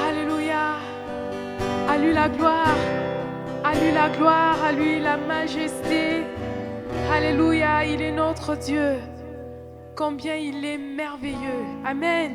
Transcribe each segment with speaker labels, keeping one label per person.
Speaker 1: Alléluia. À lui la gloire. À lui la gloire. À lui la majesté. Alléluia. Il est notre Dieu. Combien il est merveilleux. Amen.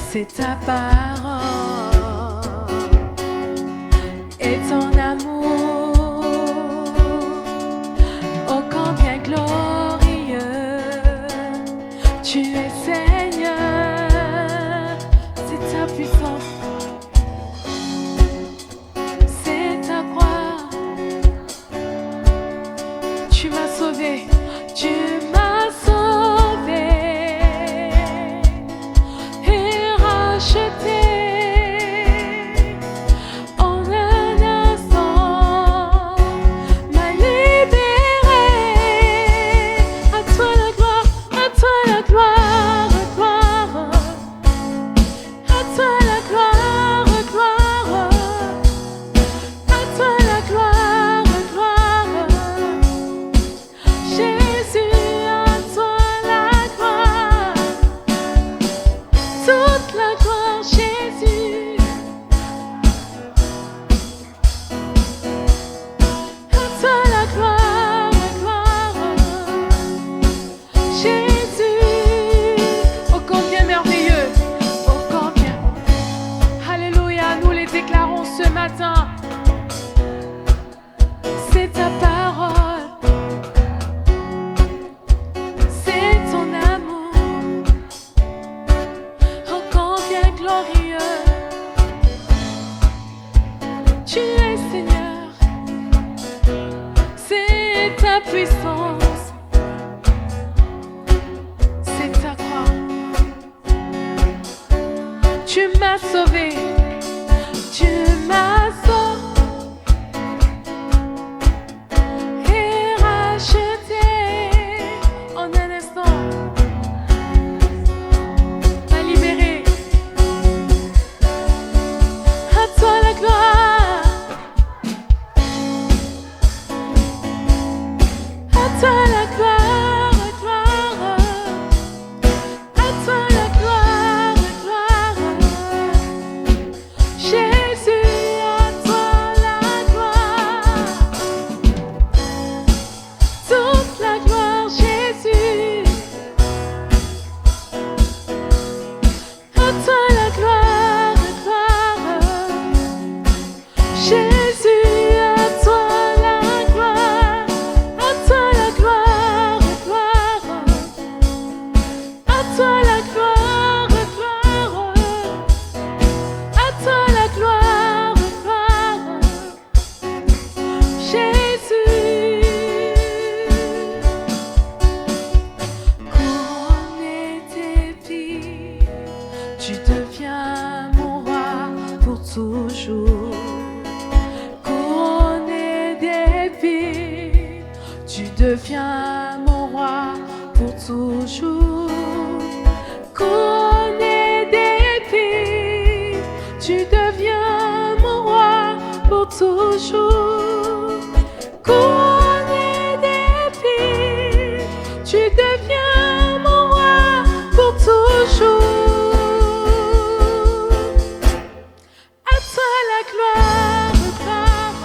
Speaker 1: C'est ta parole et ton amour, oh combien glorieux tu es Seigneur, c'est ta puissance, c'est ta croix, tu m'as sauvé, tu m'as sauvé. En un instant, m'a libéré. À toi la gloire, à toi la gloire, gloire. À toi la gloire, gloire. À toi la gloire, gloire. Jésus, à toi la gloire. Toute la gloire, Jésus. À toi la gloire, gloire. Jésus. Oh combien merveilleux. Oh combien. Alléluia, nous les déclarons ce matin. C'est ta parole. C'est ton amour. Oh combien glorieux. Tu es Seigneur. C'est ta puissance. C'est ta croix. Tu m'as sauvé. Tu m'as sauvé et racheté en un instant. M'a libéré. À toi la gloire. À toi la gloire, gloire. À toi la gloire, gloire. Jésus, à toi la gloire. Toute la gloire, Jésus. À toi la gloire, gloire. Jésus, à toi la gloire. À toi la gloire, gloire. À toi la gloire, gloire. À toi la gloire, gloire. Jésus. Couronné d'épines, tu deviens mon roi pour toujours. Couronné d'épines, tu deviens mon roi pour toujours. Couronné d'épines, tu deviens mon roi pour toujours. Couronné d'épines, tu deviens mon roi pour toujours. À toi la gloire, gloire.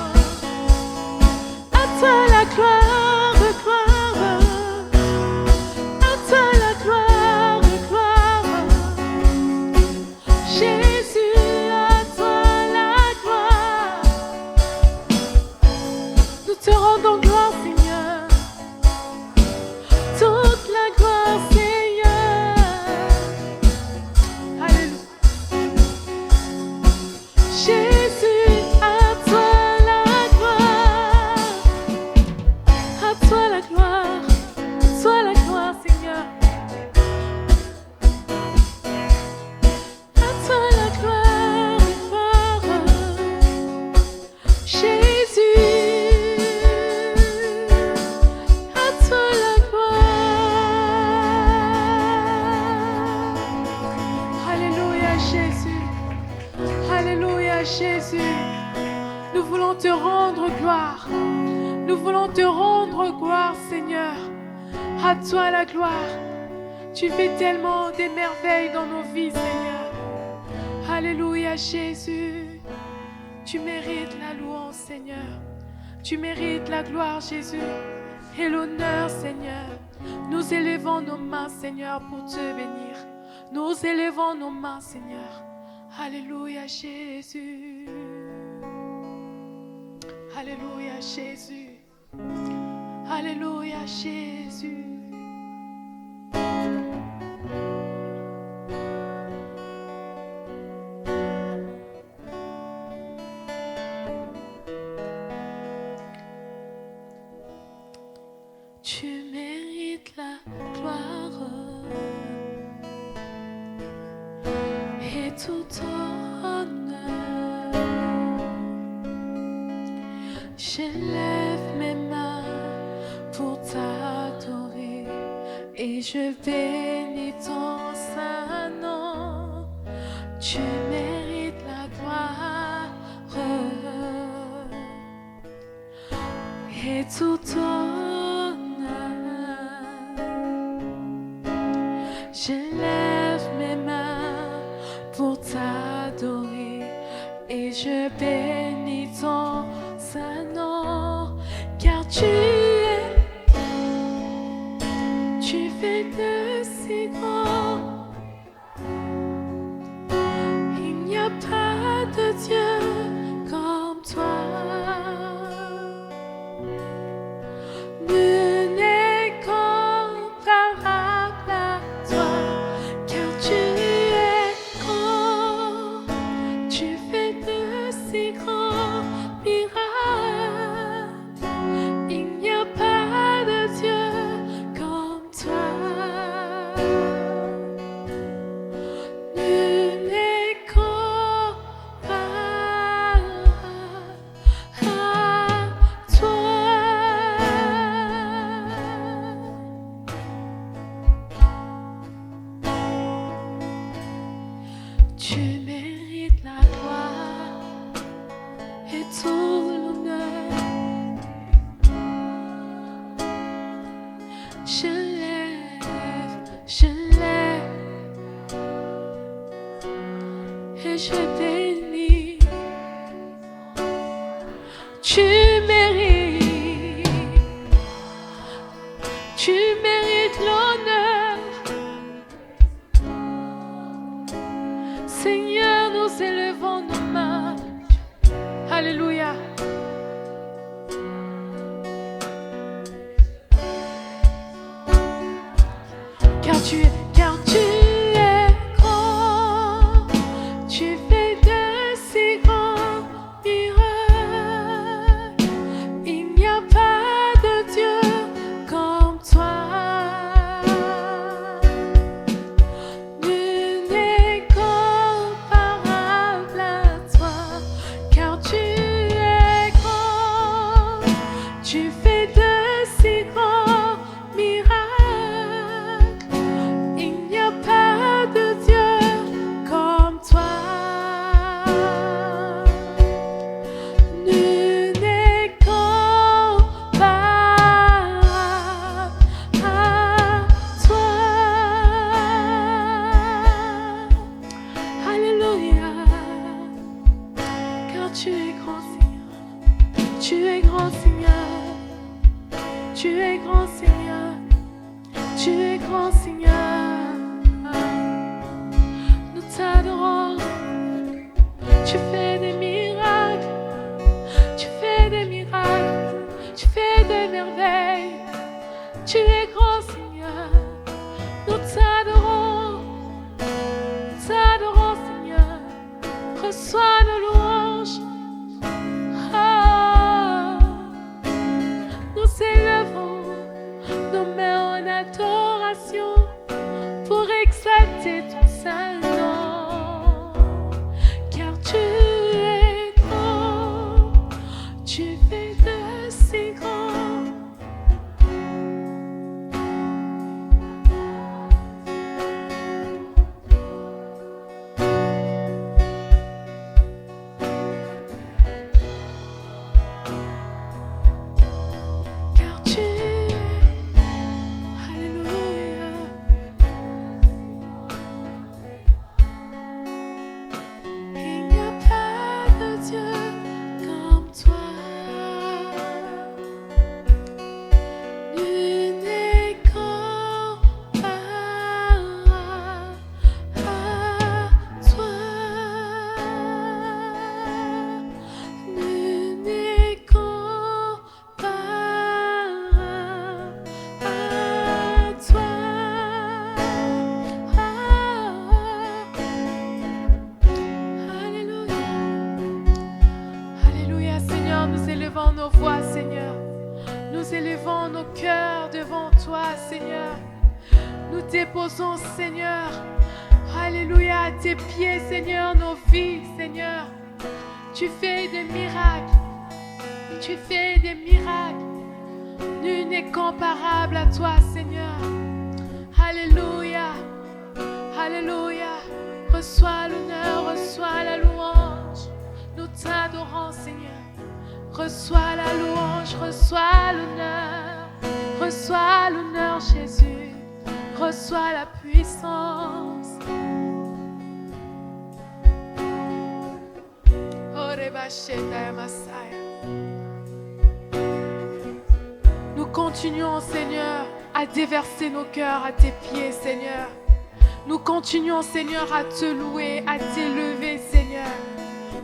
Speaker 1: À toi la gloire, gloire. À toi la gloire, gloire. Jésus, à toi la gloire. te rendre gloire, Seigneur. À toi la gloire. Tu fais tellement des merveilles dans nos vies, Seigneur. Alléluia, Jésus. Tu mérites la louange, Seigneur. Tu mérites la gloire, Jésus. Et l'honneur, Seigneur. Nous élevons nos mains, Seigneur, pour te bénir. Nous élevons nos mains, Seigneur. Alléluia, Jésus. Alléluia, Jésus. Alléluia, Jésus. Tu mérites la gloire et tout honneur. J'élève mes mains pour t'adorer et je bénis ton saint nom. Tu mérites la gloire et tout honneur. J'élève mes mains pour t'adorer et je bénis ton saint nom, car tu fais de si grand. Il n'y a pas de Dieu comme toi. Nul n'est comparable à toi, car tu es grand. Tu fais de si grands miracles. Il n'y a pas de Dieu comme toi. Nul n'est comparable à toi. Tu mérites la gloire et tout l'honneur. Je lève et je bénis. Tu mérites l'honneur. Seigneur, nous élevons nos mains. Alléluia. Car tu es grand. Tu fais de si grands miracles. Il n'y a pas de Dieu comme toi. Nul n'est comparable à toi, car tu es grand. Tu fais de si grands miracles. Il n'y a pas de Dieu comme toi. Nul n'est comparable à toi. Alléluia, car tu es grand, Seigneur. Tu es grand, Seigneur. Tu es grand, Seigneur. Tu es grand, Seigneur. Nous t'adorons. Tu fais des miracles. Tu fais des miracles. Tu fais des merveilles. Tu es grand, Seigneur. Nous t'adorons. Nous t'adorons, Seigneur. Reçois nos louanges. Ah, nous élevons nos mains en adoration pour exalter ton saint nom, car tu es grand. Tu fais de si grands. élevons nos cœurs devant toi, Seigneur. Nous déposons, Seigneur, alléluia, à tes pieds, Seigneur, nos vies, Seigneur. Tu fais des miracles. Tu fais des miracles. Nul n'est comparable à toi, Seigneur. Alléluia. Alléluia. Reçois l'honneur, reçois la louange. Nous t'adorons, Seigneur. Reçois la louange, reçois l'honneur. Reçois l'honneur, Jésus. Reçois la puissance. Nous continuons, Seigneur, à déverser nos cœurs à tes pieds, Seigneur. Nous continuons, Seigneur, à te louer, à t'élever, Seigneur.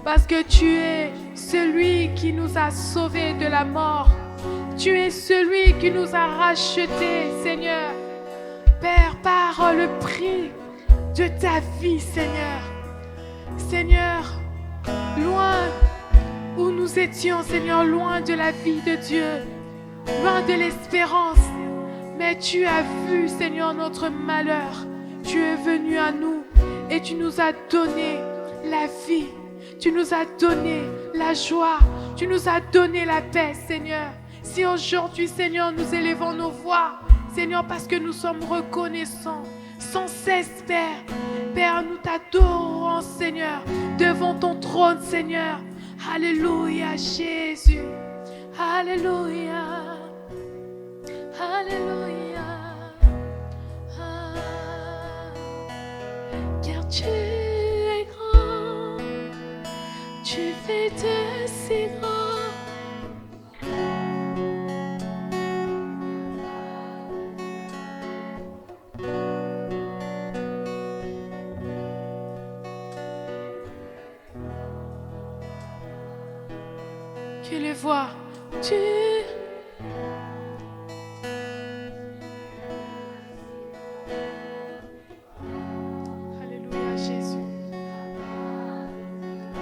Speaker 1: Parce que tu es celui qui nous a sauvés de la mort. Tu es celui qui nous a rachetés, Seigneur. Père, par le prix de ta vie, Seigneur. Seigneur, loin où nous étions, Seigneur, loin de la vie de Dieu, loin de l'espérance. Mais tu as vu, Seigneur, notre malheur. Tu es venu à nous et tu nous as donné la vie. Tu nous as donné la joie. Tu nous as donné la paix, Seigneur. Si aujourd'hui, Seigneur, nous élevons nos voix, Seigneur, parce que nous sommes reconnaissants sans cesse, Père. Père, nous t'adorons, Seigneur, devant ton trône, Seigneur. Alléluia, Jésus. Alléluia. Alléluia. Car tu es grand, tu fais de si grand. Que les voix, tu Alléluia, Jésus.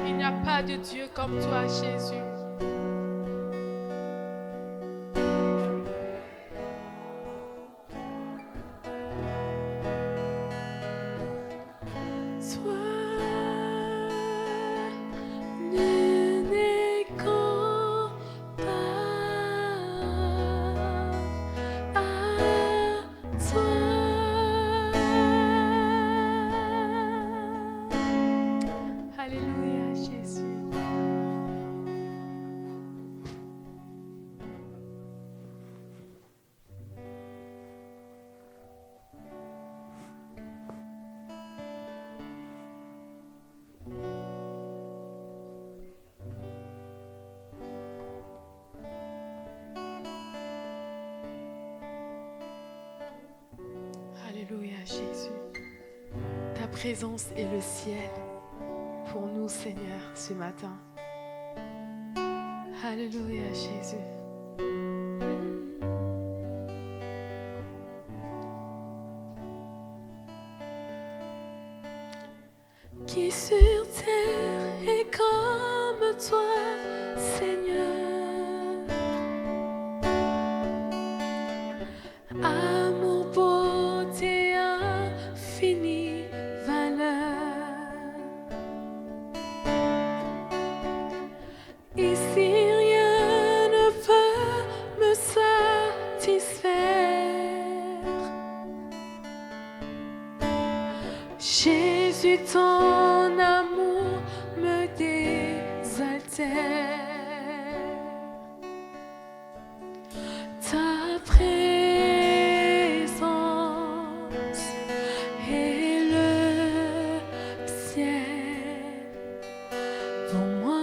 Speaker 1: Il n'y a pas de Dieu comme toi, Jésus. Alléluia, Jésus. Alléluia, Jésus. Ta présence est le ciel pour nous, Seigneur, ce matin. Alléluia, Jésus. Qui sur terre est comme toi, Seigneur? Amour, beauté, infinie valeur. Ici rien ne peut me satisfaire. Jésus, ton amour me désaltère. Ta présence est le ciel pour moi.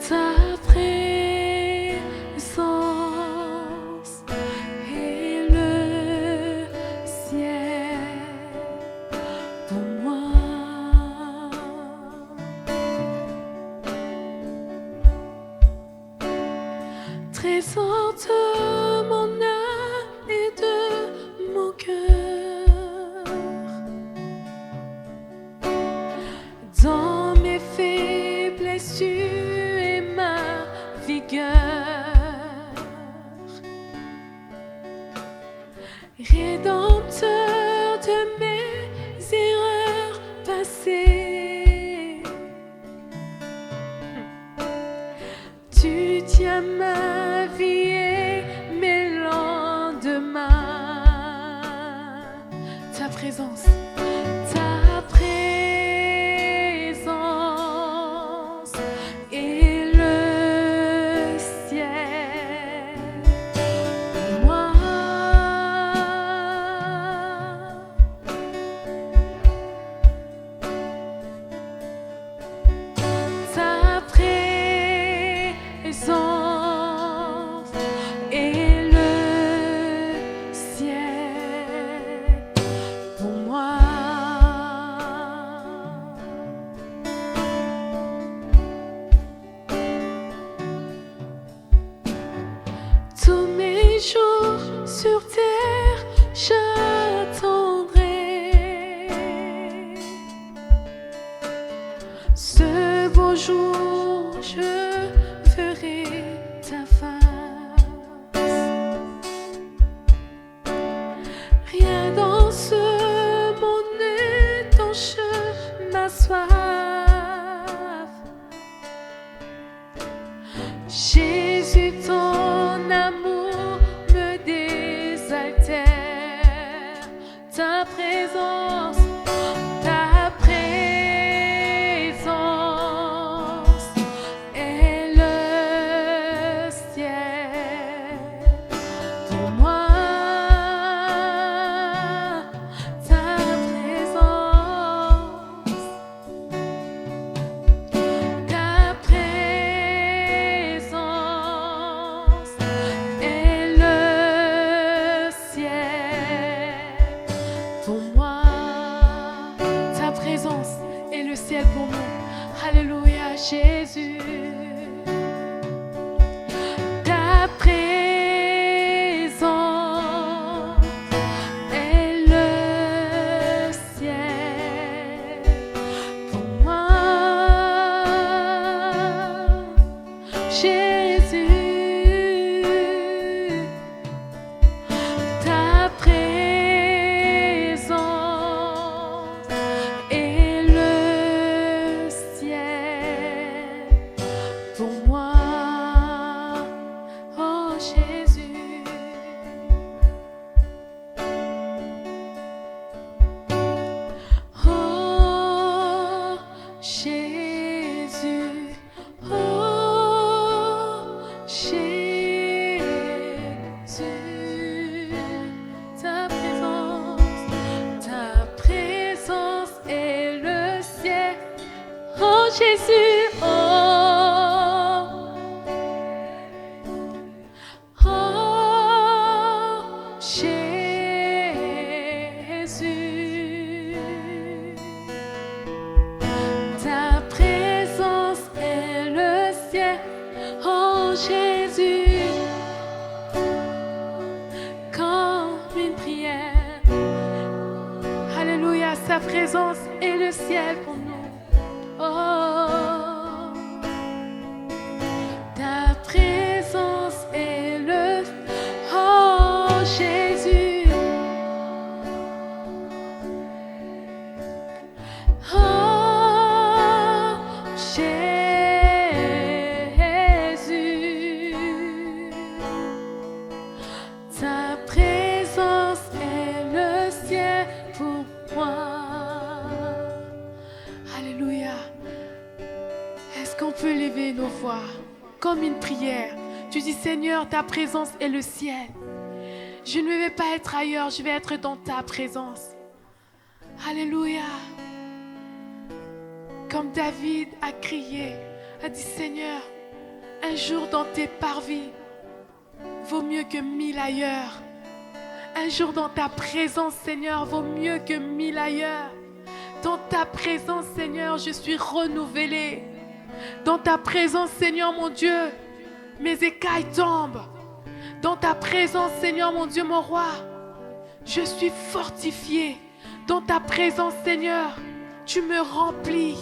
Speaker 1: Ta présence est le ciel pour moi. Trésor de mon âme et de mon cœur, Dans mes faiblesses, tu es ma vigueur. Rédempteur de mes erreurs passées, tu tiens ma vie et mes lendemains. Ta présence, ta présence est le ciel pour moi. Ta présence est le ciel pour moi. Tous mes jours sur terre, j'attendrai ce beau jour, je ferai ta face. Rien dans ce monde n'étanche ma soif. Jésus, ton amour me désaltère. Ta présence, ta présence est le ciel pour moi. Ta présence, ta présence est le ciel pour moi. Ta présence est le ciel pour nous. Alléluia, Jésus. Ta présence est le ciel pour moi. Jésus, ta présence est le ciel pour moi. Oh Jésus, oh Jésus, oh Jésus, ta présence est le ciel. Oh Jésus, oh Jésus, ta présence est le ciel. Oh Jésus, comme une prière. Alléluia, sa présence est le ciel pour nous. Oh, ta présence est le... Oh Jésus, oh Jésus, ta présence est le ciel pour moi. Alléluia. Est-ce qu'on peut lever nos voix comme une prière? Tu dis, Seigneur, ta présence est le ciel. Je ne vais pas être ailleurs, je vais être dans ta présence. Alléluia. Comme David a crié, a dit, Seigneur, un jour dans tes parvis vaut mieux que 1000 ailleurs. Un jour dans ta présence, Seigneur, vaut mieux que 1000 ailleurs. Dans ta présence, Seigneur, je suis renouvelée. Dans ta présence, Seigneur, mon Dieu, mes écailles tombent. Dans ta présence, Seigneur, mon Dieu, mon roi, je suis fortifiée. Dans ta présence, Seigneur, tu me remplis.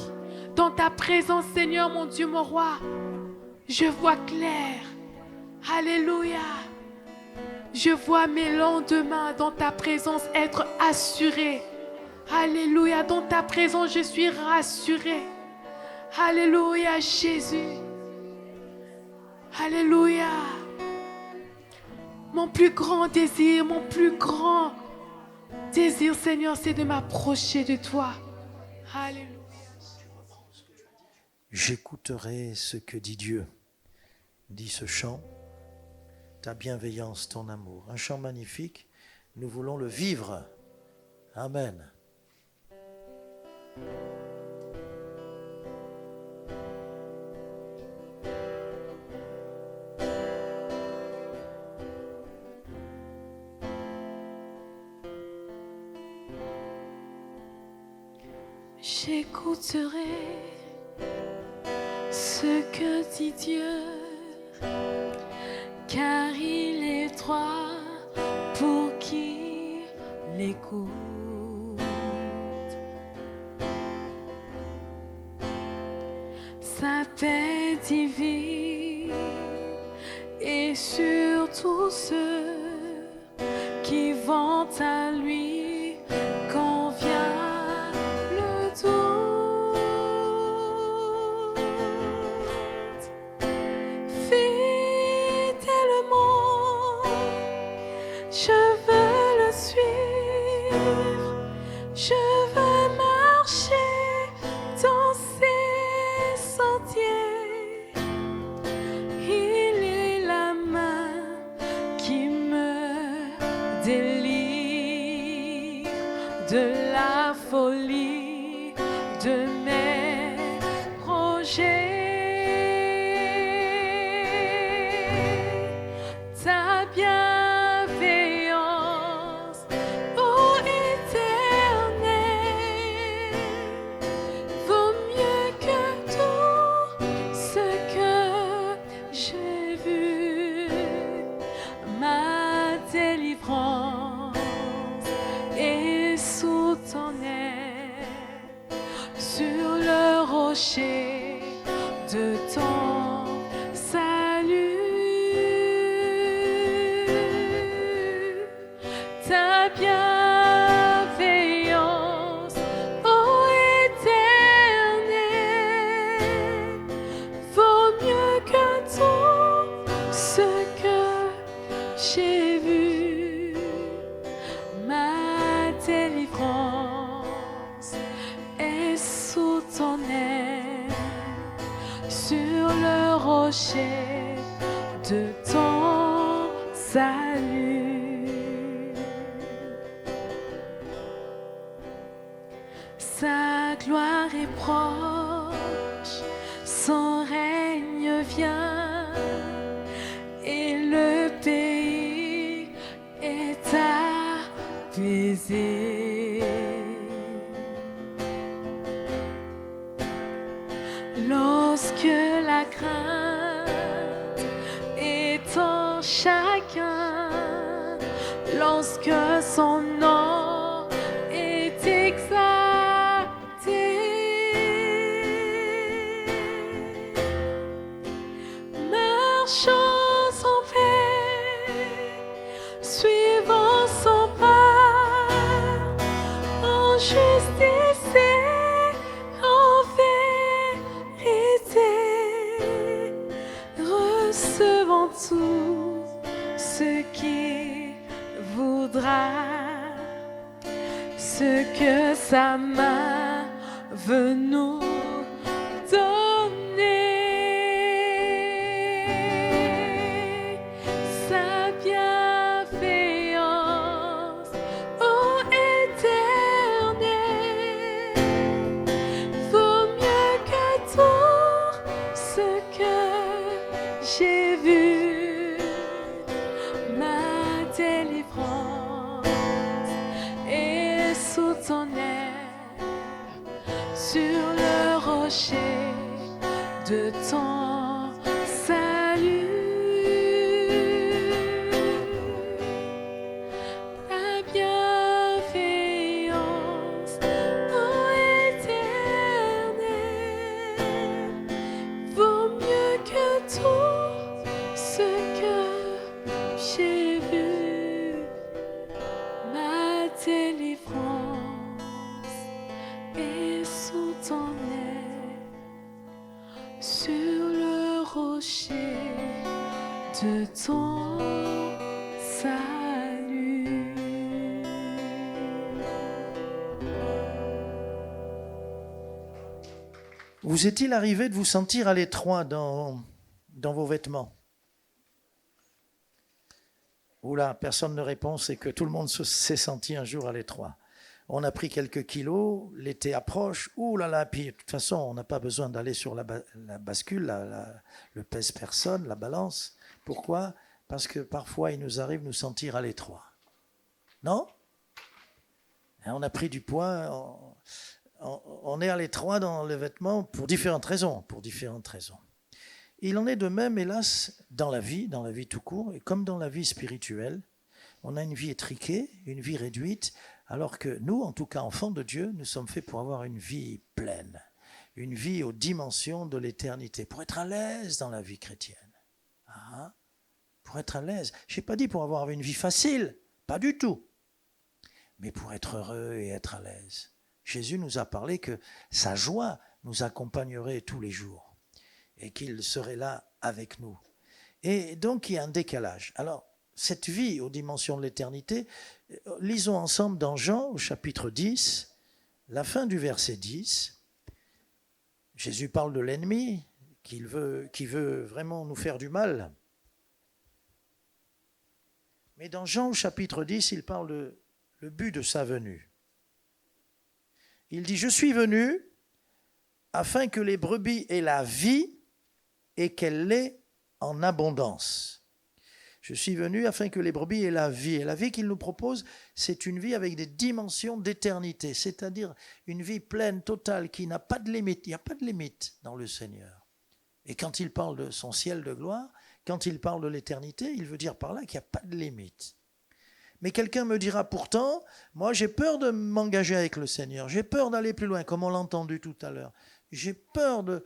Speaker 1: Dans ta présence, Seigneur, mon Dieu, mon roi, je vois clair. Alléluia. Je vois mes lendemains dans ta présence être assurés. Alléluia. Dans ta présence, je suis rassurée. Alléluia, Jésus. Alléluia. Mon plus grand désir, Seigneur, c'est de m'approcher de toi. Alléluia.
Speaker 2: J'écouterai ce que dit Dieu, dit ce chant, ta bienveillance, ton amour. Un chant magnifique, nous voulons le vivre. Amen.
Speaker 1: J'écouterai ce que dit Dieu, car il est droit pour qui l'écoute. Sa paix divine et sur tous ceux qui vont à lui quand vient le doute. Fidèlement, je veux le suivre, je veux marcher dans ses sentiers. Il est la main qui me délivre de la folie de mes projets. Ta bienveillance, ô Éternel, vaut mieux que tout ce que j'ai vu. Ma délivrance est sous ton aile, sur le rocher de ton salut. Ta bienveillance, ô Éternel, vaut mieux que tout ce que j'ai vu. Ma délivrance est sous ton aile, sur le rocher de ton salut. Sa gloire est proche, son règne vient, et le pays est apaisé. Lorsque la crainte est en chacun, lorsque son nom est exalté, marchons en paix, suivons son pas, en justice et en vérité, recevons tout ce qui voudra, ce que sa main veut nous donner. Sa bienveillance, ô Éternel, vaut mieux que tout ce que j'ai vu. Ma délivrance est sous ton aile, sur le rocher de ton salut. Ta bienveillance, ô Éternel, sur le rocher de ton salut.
Speaker 2: Vous est-il arrivé de vous sentir à l'étroit dans vos vêtements? Oula, personne ne répond, c'est que tout le monde s'est senti un jour à l'étroit. On a pris quelques kilos, l'été approche, ouh là là, puis de toute façon, on n'a pas besoin d'aller sur la bascule, le pèse-personne, la balance. Pourquoi? Parce que parfois, il nous arrive de nous sentir à l'étroit. Non? On a pris du poids, on est à l'étroit dans les vêtements pour différentes raisons. Il en est de même, hélas, dans la vie tout court, et comme dans la vie spirituelle. On a une vie étriquée, une vie réduite, alors que nous, en tout cas enfants de Dieu, nous sommes faits pour avoir une vie pleine, une vie aux dimensions de l'éternité, pour être à l'aise dans la vie chrétienne. Pour être à l'aise. Je n'ai pas dit pour avoir une vie facile, pas du tout, mais pour être heureux et être à l'aise. Jésus nous a parlé que sa joie nous accompagnerait tous les jours et qu'il serait là avec nous. Et donc, il y a un décalage. Alors, cette vie aux dimensions de l'éternité, lisons ensemble dans Jean au chapitre 10, la fin du verset 10. Jésus parle de l'ennemi qui veut vraiment nous faire du mal. Mais dans Jean au chapitre 10, il parle de le but de sa venue. Il dit « Je suis venu afin que les brebis aient la vie et qu'elle l'ait en abondance. » Je suis venu afin que les brebis aient la vie. Et la vie qu'il nous propose, c'est une vie avec des dimensions d'éternité, c'est-à-dire une vie pleine, totale, qui n'a pas de limite. Il n'y a pas de limite dans le Seigneur. Et quand il parle de son ciel de gloire, quand il parle de l'éternité, il veut dire par là qu'il n'y a pas de limite. Mais quelqu'un me dira pourtant, moi j'ai peur de m'engager avec le Seigneur, j'ai peur d'aller plus loin, comme on l'a entendu tout à l'heure. J'ai peur de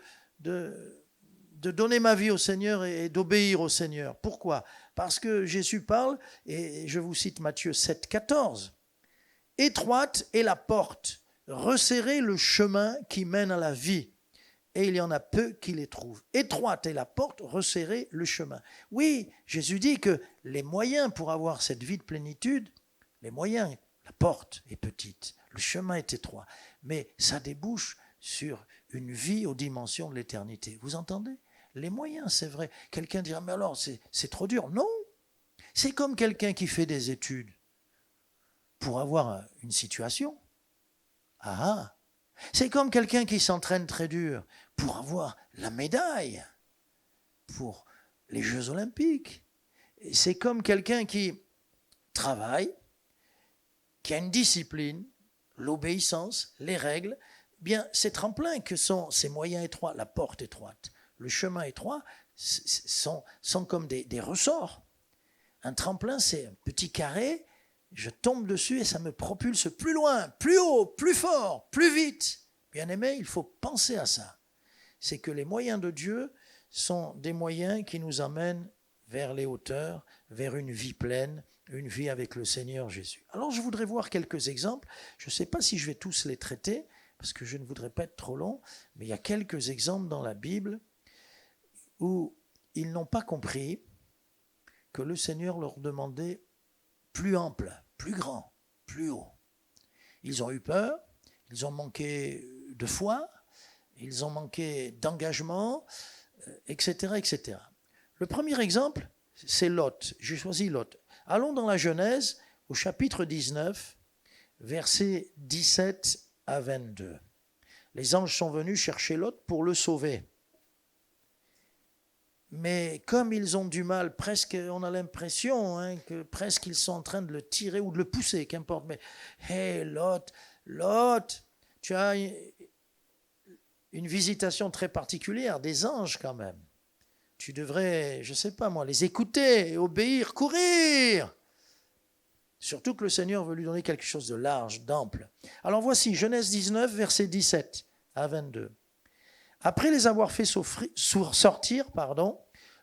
Speaker 2: donner ma vie au Seigneur et d'obéir au Seigneur. Pourquoi? Parce que Jésus parle, et je vous cite Matthieu 7, 14. « Étroite est la porte, resserrez le chemin qui mène à la vie, et il y en a peu qui les trouvent. Étroite est la porte, resserrez le chemin. » Oui, Jésus dit que les moyens pour avoir cette vie de plénitude, les moyens, la porte est petite, le chemin est étroit, mais ça débouche sur une vie aux dimensions de l'éternité. Vous entendez? Les moyens, c'est vrai. Quelqu'un dira, mais alors, c'est trop dur. Non, c'est comme quelqu'un qui fait des études pour avoir une situation. C'est comme quelqu'un qui s'entraîne très dur pour avoir la médaille pour les Jeux Olympiques. C'est comme quelqu'un qui travaille, qui a une discipline, l'obéissance, les règles. Bien, ces tremplins que sont ces moyens étroits, la porte étroite, le chemin étroit, sont comme des ressorts. Un tremplin, c'est un petit carré, je tombe dessus et ça me propulse plus loin, plus haut, plus fort, plus vite. Bien-aimé, il faut penser à ça. C'est que les moyens de Dieu sont des moyens qui nous amènent vers les hauteurs, vers une vie pleine, une vie avec le Seigneur Jésus. Alors, je voudrais voir quelques exemples. Je ne sais pas si je vais tous les traiter, parce que je ne voudrais pas être trop long, mais il y a quelques exemples dans la Bible où ils n'ont pas compris que le Seigneur leur demandait plus ample, plus grand, plus haut. Ils ont eu peur, ils ont manqué de foi, ils ont manqué d'engagement, etc., etc. Le premier exemple, c'est Lot. J'ai choisi Lot. Allons dans la Genèse, au chapitre 19, versets 17 à 22. Les anges sont venus chercher Lot pour le sauver. Mais comme ils ont du mal, presque, on a l'impression que presque ils sont en train de le tirer ou de le pousser, qu'importe. Mais, hé, Lot, tu as une visitation très particulière des anges quand même. Tu devrais, je ne sais pas moi, les écouter, obéir, courir. Surtout que le Seigneur veut lui donner quelque chose de large, d'ample. Alors voici, Genèse 19, versets 17 à 22. Après les avoir fait sortir,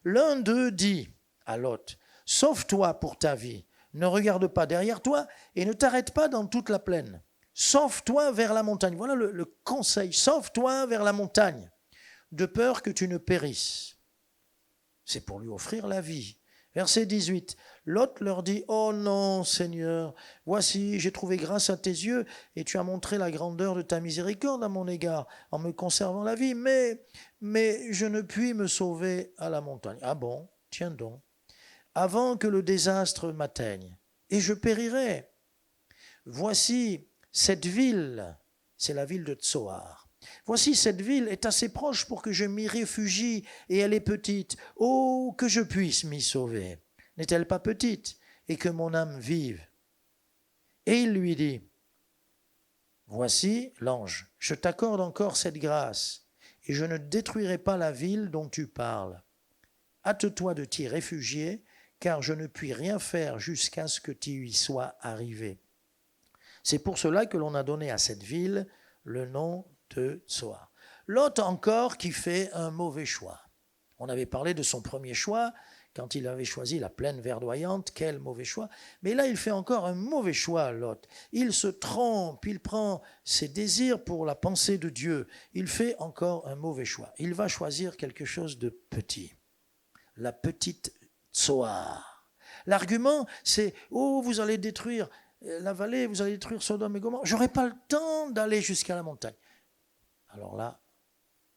Speaker 2: l'un d'eux dit à Lot, « Sauve-toi pour ta vie, ne regarde pas derrière toi et ne t'arrête pas dans toute la plaine. Sauve-toi vers la montagne. » Voilà le conseil, sauve-toi vers la montagne. de peur que tu ne périsses. C'est pour lui offrir la vie. Verset 18, Lot leur dit, « Oh non, Seigneur, voici, j'ai trouvé grâce à tes yeux, et tu as montré la grandeur de ta miséricorde à mon égard, en me conservant la vie, mais je ne puis me sauver à la montagne. » Ah bon, tiens donc. Avant que le désastre m'atteigne, et je périrai. Voici cette ville, c'est la ville de Tsoar. Voici cette ville est assez proche pour que je m'y réfugie, et elle est petite. Oh, que je puisse m'y sauver. N'est-elle pas petite, et que mon âme vive? Et il lui dit, voici l'ange, je t'accorde encore cette grâce, et je ne détruirai pas la ville dont tu parles. Hâte-toi de t'y réfugier, car je ne puis rien faire jusqu'à ce que tu y sois arrivé. C'est pour cela que l'on a donné à cette ville le nom de Tsoar. Lot encore qui fait un mauvais choix. On avait parlé de son premier choix, quand il avait choisi la plaine verdoyante, quel mauvais choix. Mais là, il fait encore un mauvais choix, Lot. Il se trompe, il prend ses désirs pour la pensée de Dieu. Il fait encore un mauvais choix. Il va choisir quelque chose de petit. La petite Tsoar. L'argument, c'est « Oh, vous allez détruire la vallée, vous allez détruire Sodome et Gomorrhe. J'aurai pas le temps d'aller jusqu'à la montagne. » Alors là,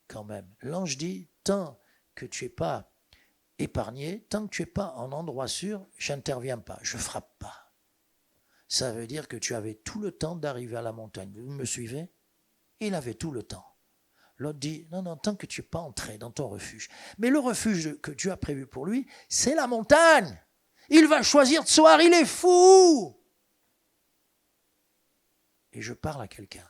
Speaker 2: quand même, l'ange dit, tant que tu n'es pas épargné, tant que tu n'es pas en endroit sûr, je n'interviens pas, je ne frappe pas. Ça veut dire que tu avais tout le temps d'arriver à la montagne. Vous me suivez? Il avait tout le temps. L'autre dit, non, tant que tu n'es pas entré dans ton refuge. Mais le refuge que Dieu a prévu pour lui, c'est la montagne. Il va choisir Tsoar, il est fou. Et je parle à quelqu'un.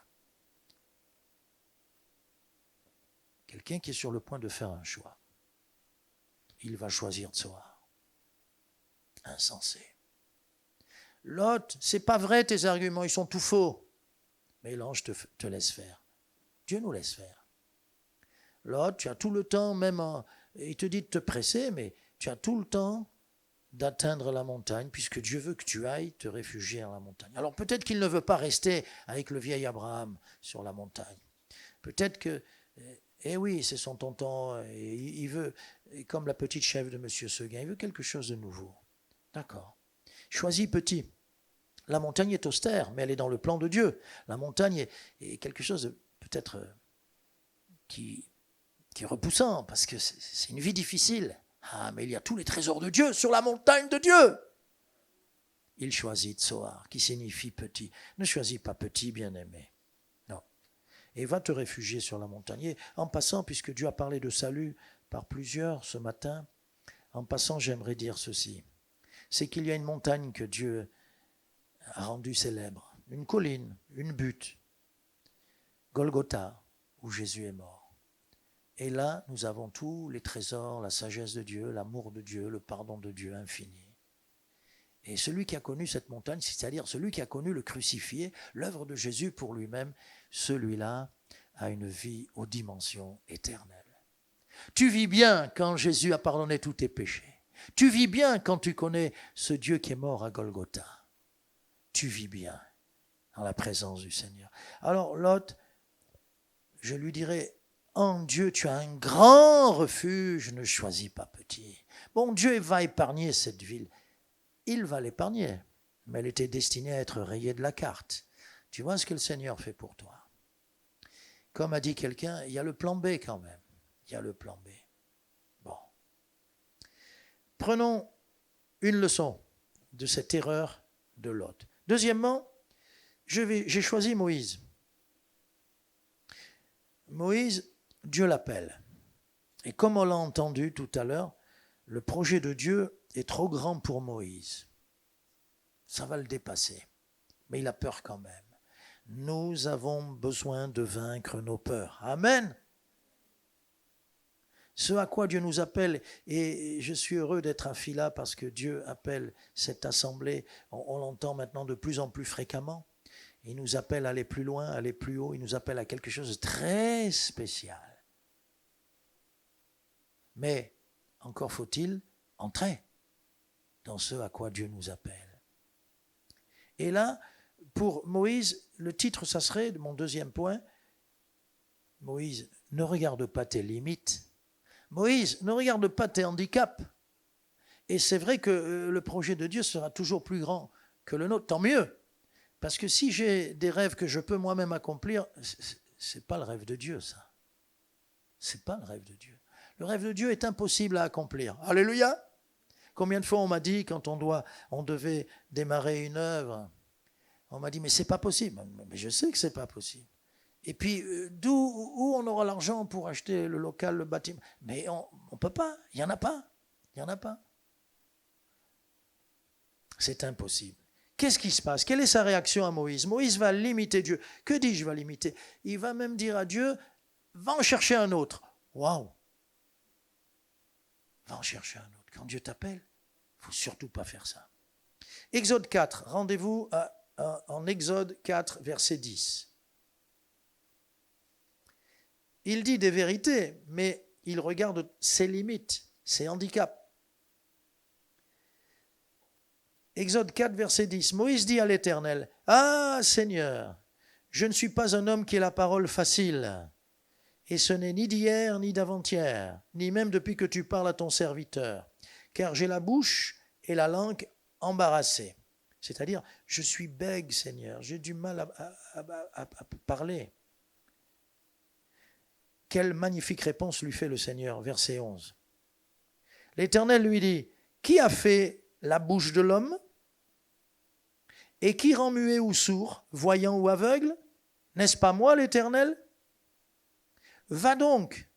Speaker 2: Quelqu'un qui est sur le point de faire un choix. Il va choisir Tsoar. Insensé. Lot, c'est pas vrai tes arguments, ils sont tout faux. Mais l'ange te laisse faire. Dieu nous laisse faire. Lot, tu as tout le temps, il te dit de te presser, mais tu as tout le temps d'atteindre la montagne, puisque Dieu veut que tu ailles te réfugier à la montagne. Alors peut-être qu'il ne veut pas rester avec le vieil Abraham sur la montagne. Peut-être que, oui, c'est son tonton, et il veut, comme la petite chèvre de M. Seguin, il veut quelque chose de nouveau. D'accord. Choisis petit. La montagne est austère, mais elle est dans le plan de Dieu. La montagne est quelque chose de peut-être qui est repoussant, parce que c'est une vie difficile. Ah, mais il y a tous les trésors de Dieu sur la montagne de Dieu. Il choisit Tsoar, qui signifie petit. Ne choisis pas petit, bien-aimé. Non. Et va te réfugier sur la montagne. Et en passant, puisque Dieu a parlé de salut par plusieurs ce matin, en passant, j'aimerais dire ceci. C'est qu'il y a une montagne que Dieu a rendue célèbre. Une colline, une butte. Golgotha, où Jésus est mort. Et là, nous avons tous les trésors, la sagesse de Dieu, l'amour de Dieu, le pardon de Dieu infini. Et celui qui a connu cette montagne, c'est-à-dire celui qui a connu le crucifié, l'œuvre de Jésus pour lui-même, celui-là a une vie aux dimensions éternelles. Tu vis bien quand Jésus a pardonné tous tes péchés. Tu vis bien quand tu connais ce Dieu qui est mort à Golgotha. Tu vis bien dans la présence du Seigneur. Alors Lot, je lui dirais, en Dieu, tu as un grand refuge, ne choisis pas petit. Bon, Dieu va épargner cette ville. Il va l'épargner, mais elle était destinée à être rayée de la carte. Tu vois ce que le Seigneur fait pour toi. Comme a dit quelqu'un, il y a le plan B quand même. Il y a le plan B. Bon. Prenons une leçon de cette erreur de Lot. Deuxièmement, j'ai choisi Moïse. Moïse, Dieu l'appelle. Et comme on l'a entendu tout à l'heure, le projet de Dieu est trop grand pour Moïse. Ça va le dépasser. Mais il a peur quand même. Nous avons besoin de vaincre nos peurs. Amen. Ce à quoi Dieu nous appelle, et je suis heureux d'être à Fila parce que Dieu appelle cette assemblée, on l'entend maintenant de plus en plus fréquemment. Il nous appelle à aller plus loin, à aller plus haut, il nous appelle à quelque chose de très spécial. Mais encore faut-il entrer dans ce à quoi Dieu nous appelle. Et là, pour Moïse, le titre, ça serait, mon deuxième point, Moïse ne regarde pas tes limites. Moïse, ne regarde pas tes handicaps. Et c'est vrai que le projet de Dieu sera toujours plus grand que le nôtre, tant mieux. Parce que si j'ai des rêves que je peux moi-même accomplir, c'est pas le rêve de Dieu, ça. C'est pas le rêve de Dieu. Le rêve de Dieu est impossible à accomplir. Alléluia! Combien de fois on m'a dit, quand on devait démarrer une œuvre, on m'a dit, mais c'est pas possible. Mais je sais que c'est pas possible. Et puis, où on aura l'argent pour acheter le local, le bâtiment? Mais on ne peut pas, il n'y en a pas. Il n'y en a pas. C'est impossible. Qu'est-ce qui se passe? Quelle est sa réaction à Moïse? Moïse va limiter Dieu. Que dis-je, va limiter? Il va même dire à Dieu, va en chercher un autre. Waouh! Va en chercher un autre. Quand Dieu t'appelle, il ne faut surtout pas faire ça. Exode 4, rendez-vous en Exode 4, verset 10. Il dit des vérités, mais il regarde ses limites, ses handicaps. Exode 4, verset 10. Moïse dit à l'Éternel, « Ah, Seigneur, je ne suis pas un homme qui ait la parole facile, et ce n'est ni d'hier ni d'avant-hier, ni même depuis que tu parles à ton serviteur, car j'ai la bouche et la langue embarrassées. » C'est-à-dire, je suis bègue, Seigneur, j'ai du mal à parler. Quelle magnifique réponse lui fait le Seigneur, verset 11. L'Éternel lui dit, « Qui a fait la bouche de l'homme? Et qui rend muet ou sourd, voyant ou aveugle? N'est-ce pas moi, l'Éternel? Va donc,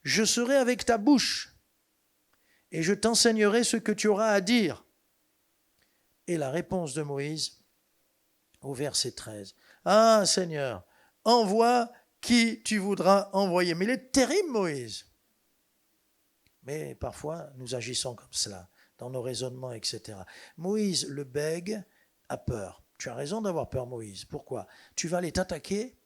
Speaker 2: je serai avec ta bouche, et je t'enseignerai ce que tu auras à dire. » Et la réponse de Moïse, au verset 13. « Ah, Seigneur, envoie qui tu voudras envoyer. » Mais il est terrible, Moïse. Mais parfois, nous agissons comme cela, dans nos raisonnements, etc. Moïse, le bègue, a peur. Tu as raison d'avoir peur, Moïse. Pourquoi? Tu vas aller t'attaquer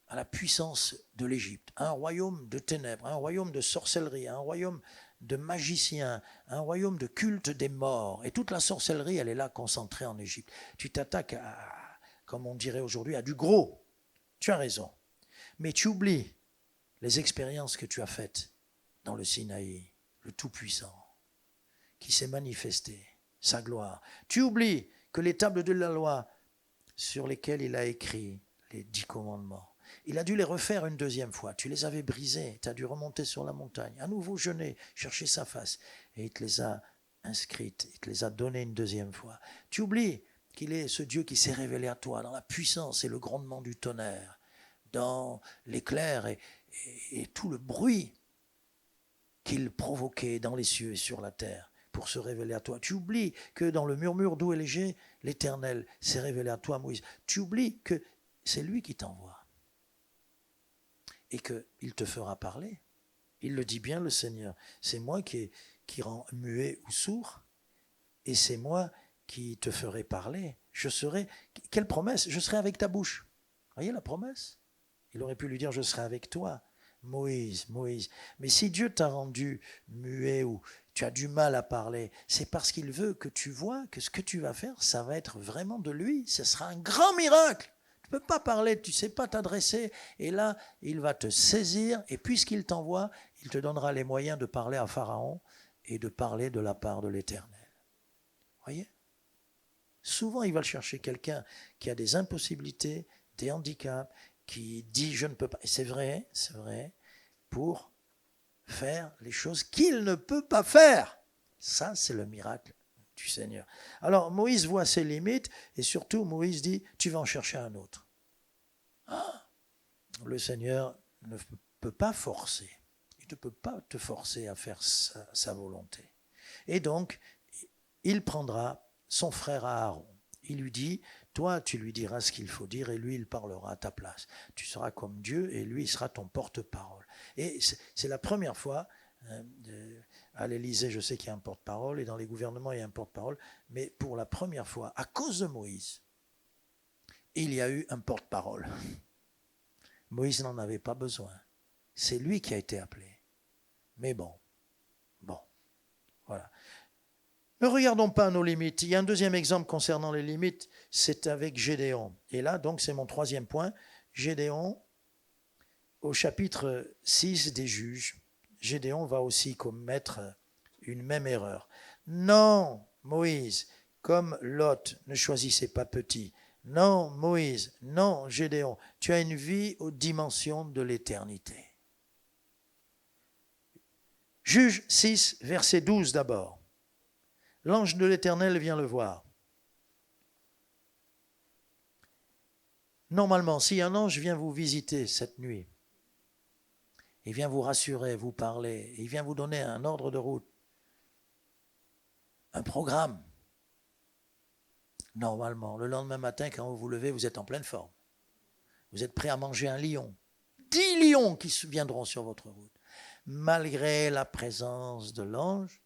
Speaker 2: à la puissance de l'Égypte, un royaume de ténèbres, un royaume de sorcellerie, un royaume de magiciens, un royaume de culte des morts. Et toute la sorcellerie, elle est là concentrée en Égypte. Tu t'attaques comme on dirait aujourd'hui, à du gros. Tu as raison. Mais tu oublies les expériences que tu as faites dans le Sinaï, le Tout-Puissant, qui s'est manifesté, sa gloire. Tu oublies que les tables de la loi sur lesquelles il a écrit les 10 commandements, il a dû les refaire une deuxième fois. Tu les avais brisées, tu as dû remonter sur la montagne, à nouveau jeûner, chercher sa face, et il te les a inscrites, il te les a données une deuxième fois. Tu oublies qu'il est ce Dieu qui s'est révélé à toi dans la puissance et le grondement du tonnerre, dans l'éclair et tout le bruit qu'il provoquait dans les cieux et sur la terre pour se révéler à toi. Tu oublies que dans le murmure doux et léger, l'Éternel s'est révélé à toi, Moïse. Tu oublies que c'est lui qui t'envoie et qu'il te fera parler. Il le dit bien, le Seigneur. C'est moi qui rend muet ou sourd, et c'est moi qui te ferai parler. Je serai... Quelle promesse? Je serai avec ta bouche. Voyez la promesse? Il aurait pu lui dire, je serai avec toi. Moïse, Moïse. Mais si Dieu t'a rendu muet ou tu as du mal à parler, c'est parce qu'il veut que tu vois que ce que tu vas faire, ça va être vraiment de lui. Ce sera un grand miracle. Tu ne peux pas parler, tu ne sais pas t'adresser. Et là, il va te saisir. Et puisqu'il t'envoie, il te donnera les moyens de parler à Pharaon et de parler de la part de l'Éternel. Voyez? Souvent, il va chercher quelqu'un qui a des impossibilités, des handicaps, qui dit je ne peux pas. Et c'est vrai, pour faire les choses qu'il ne peut pas faire. Ça, c'est le miracle du Seigneur. Alors, Moïse voit ses limites et surtout, Moïse dit, tu vas en chercher un autre. Ah, le Seigneur ne peut pas forcer. Il ne peut pas te forcer à faire sa volonté. Et donc, il prendra son frère Aaron. Il lui dit, toi, tu lui diras ce qu'il faut dire et lui, il parlera à ta place. Tu seras comme Dieu et lui, il sera ton porte-parole. Et c'est la première fois, à l'Élysée, je sais qu'il y a un porte-parole et dans les gouvernements, il y a un porte-parole, mais pour la première fois, à cause de Moïse, il y a eu un porte-parole. Moïse n'en avait pas besoin. C'est lui qui a été appelé. Mais bon, voilà. Ne regardons pas nos limites. Il y a un deuxième exemple concernant les limites, c'est avec Gédéon. Et là, donc, c'est mon troisième point. Gédéon au chapitre 6 des Juges, Gédéon va aussi commettre une même erreur. Non, Moïse, comme Lot, ne choisissez pas petit. Non, Moïse, non, Gédéon, tu as une vie aux dimensions de l'éternité. Juge 6, verset 12 d'abord. L'ange de l'Éternel vient le voir. Normalement, si un ange vient vous visiter cette nuit, il vient vous rassurer, vous parler, il vient vous donner un ordre de route, un programme. Normalement, le lendemain matin, quand vous vous levez, vous êtes en pleine forme. Vous êtes prêt à manger un lion. 10 lions qui viendront sur votre route. Malgré la présence de l'ange,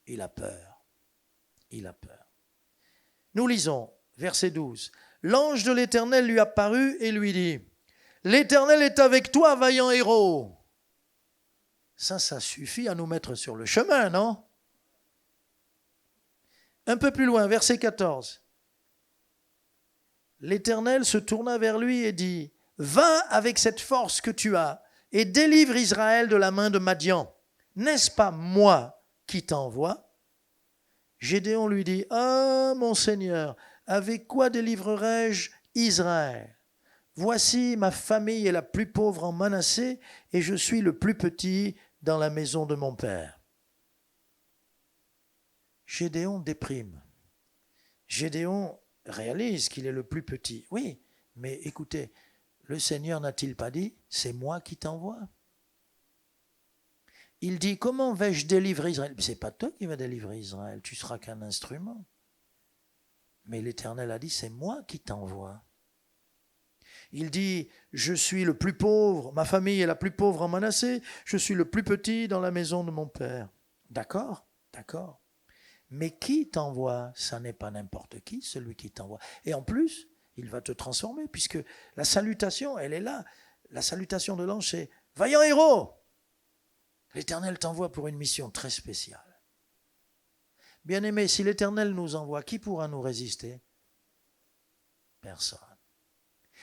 Speaker 2: il a peur. Il a peur. Nous lisons, verset 12. L'ange de l'Éternel lui apparut et lui dit, « L'Éternel est avec toi, vaillant héros. » Ça suffit à nous mettre sur le chemin, non? Un peu plus loin, verset 14. L'Éternel se tourna vers lui et dit, « Va avec cette force que tu as et délivre Israël de la main de Madian. N'est-ce pas moi qui t'envoie ?» Gédéon lui dit, « Ah, mon Seigneur, avec quoi délivrerai-je Israël? Voici, ma famille est la plus pauvre en Manassé et je suis le plus petit dans la maison de mon père. » Gédéon déprime. Gédéon réalise qu'il est le plus petit. Oui, mais écoutez, le Seigneur n'a-t-il pas dit, c'est moi qui t'envoie? Il dit, comment vais-je délivrer Israël? C'est pas toi qui vas délivrer Israël, tu seras qu'un instrument. Mais l'Éternel a dit, c'est moi qui t'envoie. Il dit, je suis le plus pauvre, ma famille est la plus pauvre en Manassé, je suis le plus petit dans la maison de mon père. D'accord, d'accord. Mais qui t'envoie? Ça n'est pas n'importe qui, celui qui t'envoie. Et en plus, il va te transformer, puisque la salutation, elle est là. La salutation de l'ange, c'est « Vaillant héros !» L'Éternel t'envoie pour une mission très spéciale. Bien-aimés, si l'Éternel nous envoie, qui pourra nous résister? Personne.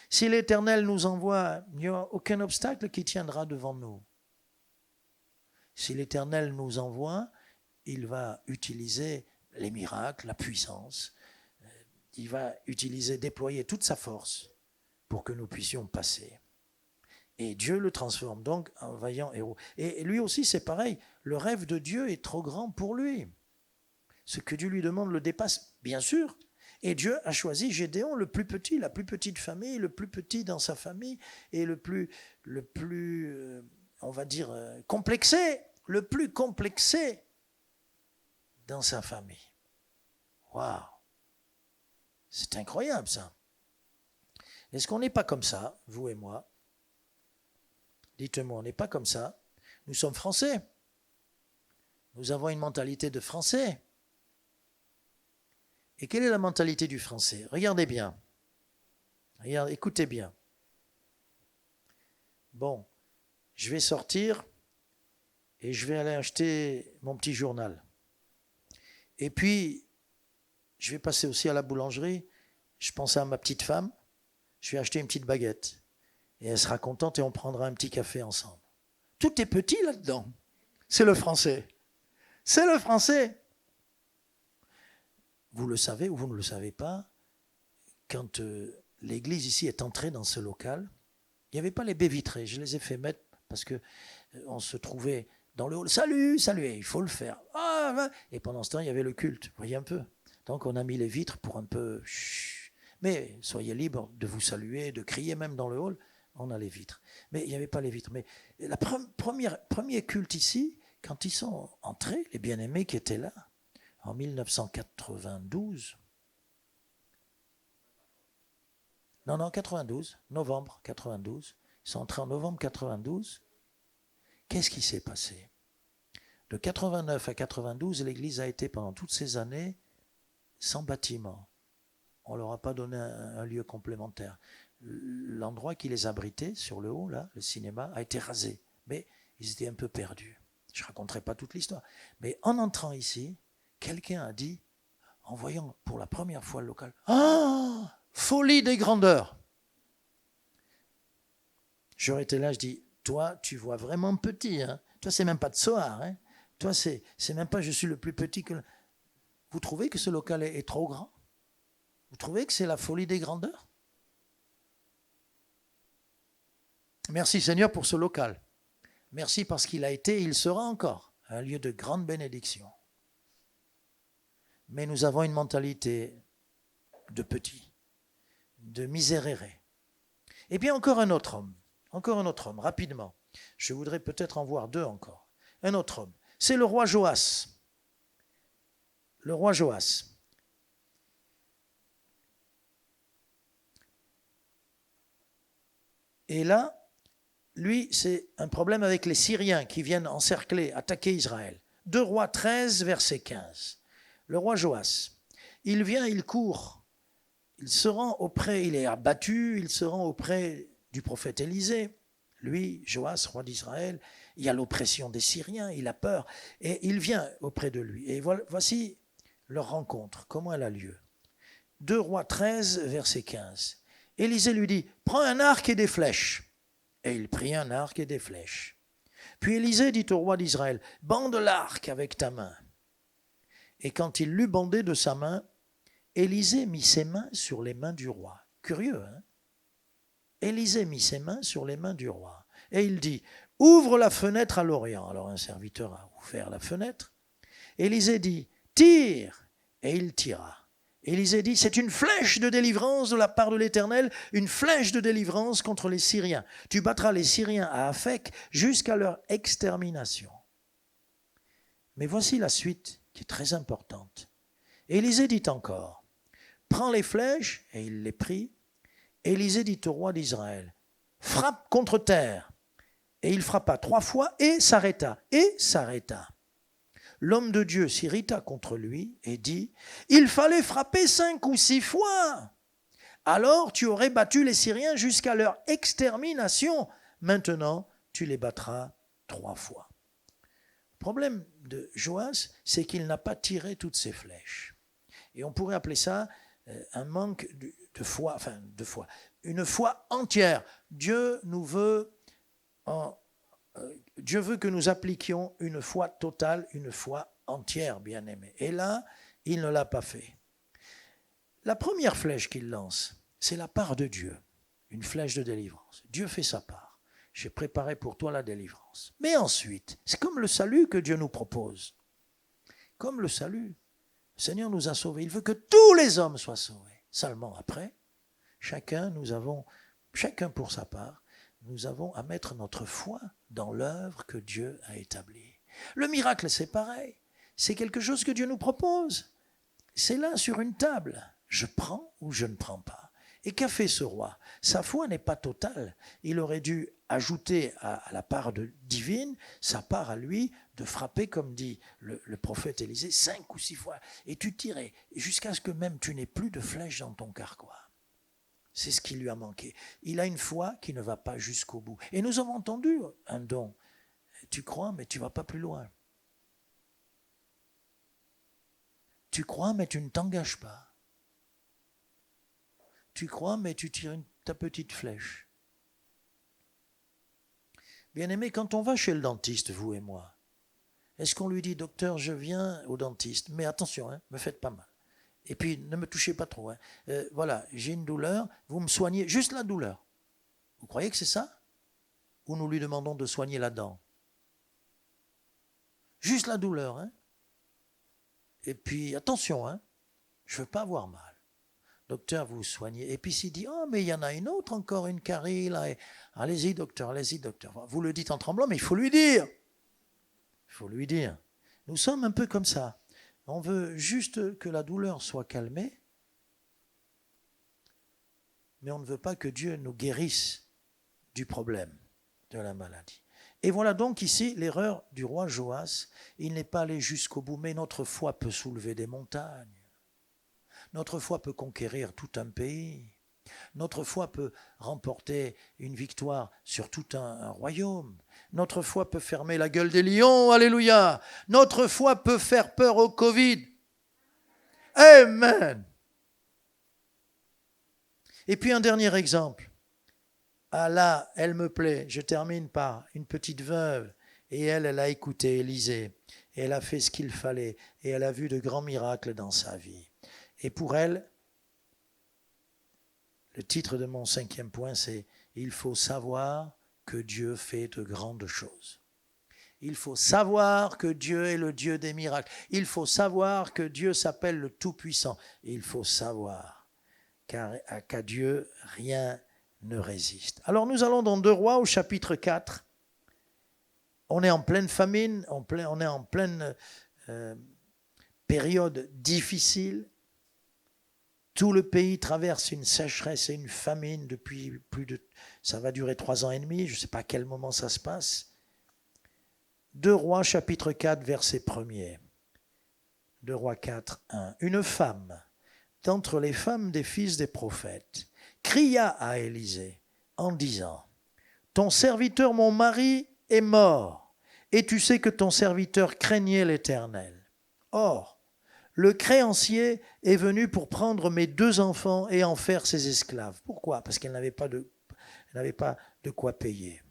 Speaker 2: Si l'Éternel nous envoie, il n'y a aucun obstacle qui tiendra devant nous. Si l'Éternel nous envoie, il va utiliser les miracles, la puissance. Il va utiliser, déployer toute sa force pour que nous puissions passer. Et Dieu le transforme donc en vaillant héros. Et lui aussi, c'est pareil. Le rêve de Dieu est trop grand pour lui. Ce que Dieu lui demande le dépasse, bien sûr. Et Dieu a choisi Gédéon, le plus petit, la plus petite famille, le plus petit dans sa famille, et le plus on va dire, complexé, le plus complexé dans sa famille. Waouh! C'est incroyable ça. Est-ce qu'on n'est pas comme ça, vous et moi? Dites-moi, on n'est pas comme ça. Nous sommes Français. Nous avons une mentalité de Français. Et quelle est la mentalité du Français? Regardez bien. Regardez, écoutez bien. Bon, je vais sortir et je vais aller acheter mon petit journal. Et puis, je vais passer aussi à la boulangerie. Je pense à ma petite femme. Je vais acheter une petite baguette. Et elle sera contente et on prendra un petit café ensemble. Tout est petit là-dedans. C'est le Français. C'est le Français. Vous le savez ou vous ne le savez pas, quand l'église ici est entrée dans ce local, il n'y avait pas les baies vitrées. Je les ai fait mettre parce qu'on se trouvait dans le hall. Salut, salut, il faut le faire. Et pendant ce temps, il y avait le culte. Vous voyez un peu. Donc on a mis les vitres pour un peu... Mais soyez libres de vous saluer, de crier même dans le hall. On a les vitres. Mais il n'y avait pas les vitres. Mais le premier culte ici, quand ils sont entrés, les bien-aimés qui étaient là, en 1992, 92, novembre 92, ils sont entrés en novembre 92. Qu'est-ce qui s'est passé? De 89 à 92, l'église a été pendant toutes ces années sans bâtiment. On ne leur a pas donné un lieu complémentaire. L'endroit qui les abritait, sur le haut, là, le cinéma, a été rasé. Mais ils étaient un peu perdus. Je ne raconterai pas toute l'histoire. Mais en entrant ici, quelqu'un a dit, en voyant pour la première fois le local, « Ah, folie des grandeurs !» J'aurais été là, je dis, Toi, tu vois vraiment petit. Hein. Toi, c'est même pas de Tsoar. Hein. Toi, c'est même pas je suis le plus petit que... Vous trouvez que ce local est trop grand? Vous trouvez que c'est la folie des grandeurs? Merci Seigneur pour ce local. Merci parce qu'il a été et il sera encore un lieu de grande bénédiction. Mais nous avons une mentalité de petit, de miséréré. Et bien encore un autre homme, rapidement. Je voudrais peut-être en voir deux encore. Un autre homme, c'est le roi Joas. Le roi Joas. Et là, lui, c'est un problème avec les Syriens qui viennent encercler, attaquer Israël. 2 Rois 13, verset 15. Le roi Joas, il vient, il court, il se rend auprès, il est abattu, il se rend auprès du prophète Élisée. Lui, Joas, roi d'Israël, il y a l'oppression des Syriens, il a peur, et il vient auprès de lui. Et voici leur rencontre, comment elle a lieu. 2 Rois 13, verset 15. Élisée lui dit, prends un arc et des flèches. Et il prit un arc et des flèches. Puis Élisée dit au roi d'Israël, bande l'arc avec ta main. Et quand il l'eut bandé de sa main, Élisée mit ses mains sur les mains du roi. Curieux, hein? Élisée mit ses mains sur les mains du roi. Et il dit, ouvre la fenêtre à l'Orient. Alors un serviteur a ouvert la fenêtre. Élisée dit, tire. Et il tira. Élisée dit, c'est une flèche de délivrance de la part de l'Éternel, une flèche de délivrance contre les Syriens. Tu battras les Syriens à Aphek jusqu'à leur extermination. Mais voici la suite qui est très importante. Élisée dit encore, prends les flèches, et il les prit. Élisée dit au roi d'Israël, frappe contre terre. Et il frappa 3 fois et s'arrêta. L'homme de Dieu s'irrita contre lui et dit, il fallait frapper 5 ou 6 fois. Alors tu aurais battu les Syriens jusqu'à leur extermination. Maintenant, tu les battras 3 fois. Le problème de Joas, c'est qu'il n'a pas tiré toutes ses flèches. Et on pourrait appeler ça un manque de foi, une foi entière. Dieu veut que nous appliquions une foi totale, une foi entière, bien-aimés. Et là, il ne l'a pas fait. La première flèche qu'il lance, c'est la part de Dieu, une flèche de délivrance. Dieu fait sa part. J'ai préparé pour toi la délivrance. Mais ensuite, c'est comme le salut que Dieu nous propose. Comme le salut. Le Seigneur nous a sauvés. Il veut que tous les hommes soient sauvés. Seulement après, chacun pour sa part, nous avons à mettre notre foi dans l'œuvre que Dieu a établie. Le miracle, c'est pareil. C'est quelque chose que Dieu nous propose. C'est là, sur une table. Je prends ou je ne prends pas. Et qu'a fait ce roi? Sa foi n'est pas totale. Il aurait dû ajouter à la part divine, sa part à lui, de frapper, comme dit le prophète Élisée, 5 ou 6 fois. Et tu tirais jusqu'à ce que même tu n'aies plus de flèches dans ton carquois. C'est ce qui lui a manqué. Il a une foi qui ne va pas jusqu'au bout. Et nous avons entendu un don. Tu crois, mais tu ne vas pas plus loin. Tu crois, mais tu ne t'engages pas. Tu crois, mais tu tires ta petite flèche. Bien-aimé, quand on va chez le dentiste, vous et moi, est-ce qu'on lui dit, docteur, je viens au dentiste, mais attention, ne me faites pas mal. Et puis, ne me touchez pas trop. Voilà, j'ai une douleur, vous me soignez juste la douleur. Vous croyez que c'est ça? Ou nous lui demandons de soigner la dent? Juste la douleur. Et puis, attention, je ne veux pas avoir mal. Docteur, vous soignez. Et puis s'il dit, oh, mais il y en a une autre, encore une carie, là. Et, allez-y, docteur, allez-y, docteur. Vous le dites en tremblant, mais il faut lui dire. Il faut lui dire. Nous sommes un peu comme ça. On veut juste que la douleur soit calmée, mais on ne veut pas que Dieu nous guérisse du problème de la maladie. Et voilà donc ici l'erreur du roi Joas. Il n'est pas allé jusqu'au bout, mais notre foi peut soulever des montagnes. Notre foi peut conquérir tout un pays. Notre foi peut remporter une victoire sur tout un royaume. Notre foi peut fermer la gueule des lions, alléluia. Notre foi peut faire peur au Covid. Amen. Et puis un dernier exemple. Ah là, elle me plaît. Je termine par une petite veuve. Et elle a écouté Élisée. Et elle a fait ce qu'il fallait. Et elle a vu de grands miracles dans sa vie. Et pour elle, le titre de mon 5e point, c'est « Il faut savoir que Dieu fait de grandes choses ». Il faut savoir que Dieu est le Dieu des miracles. Il faut savoir que Dieu s'appelle le Tout-Puissant. Il faut savoir qu'à Dieu, rien ne résiste. Alors nous allons dans 2 Rois au chapitre 4. On est en pleine famine, on est en pleine période difficile. Tout le pays traverse une sécheresse et une famine depuis ça va durer 3 ans et demi, je ne sais pas à quel moment ça se passe. 2 Rois, chapitre 4, verset 1er. 2 Rois 4, 1. Une femme d'entre les femmes des fils des prophètes cria à Élisée en disant « Ton serviteur, mon mari, est mort, et tu sais que ton serviteur craignait l'Éternel. Or, le créancier est venu pour prendre mes 2 enfants et en faire ses esclaves. » Pourquoi ? Parce qu'elle n'avait pas de quoi payer.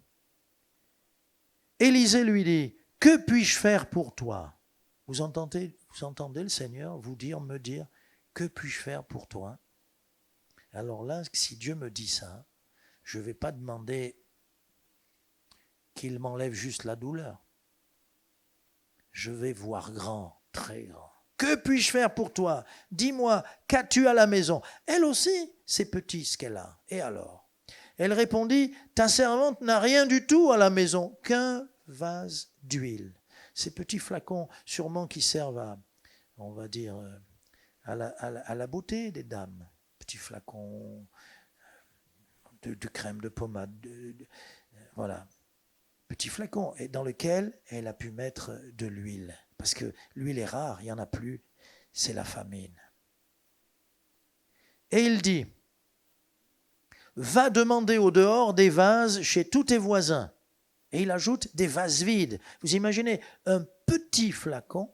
Speaker 2: Élisée lui dit, « Que puis-je faire pour toi ?» Vous entendez le Seigneur me dire, « Que puis-je faire pour toi ?» Alors là, si Dieu me dit ça, je ne vais pas demander qu'il m'enlève juste la douleur. Je vais voir grand, très grand. « Que puis-je faire pour toi ? Dis-moi, qu'as-tu à la maison ?» Elle aussi, c'est petit ce qu'elle a. Et alors ? Elle répondit, « Ta servante n'a rien du tout à la maison, qu'un vase d'huile. » Ces petits flacons, sûrement qui servent à, on va dire, à la beauté des dames. Petits flacons de crème, de pommade, voilà. Petits flacons, et dans lequel elle a pu mettre de l'huile. Parce que l'huile est rare, il n'y en a plus, c'est la famine. Et il dit, « Va demander au dehors des vases chez tous tes voisins. » Et il ajoute des vases vides. Vous imaginez un petit flacon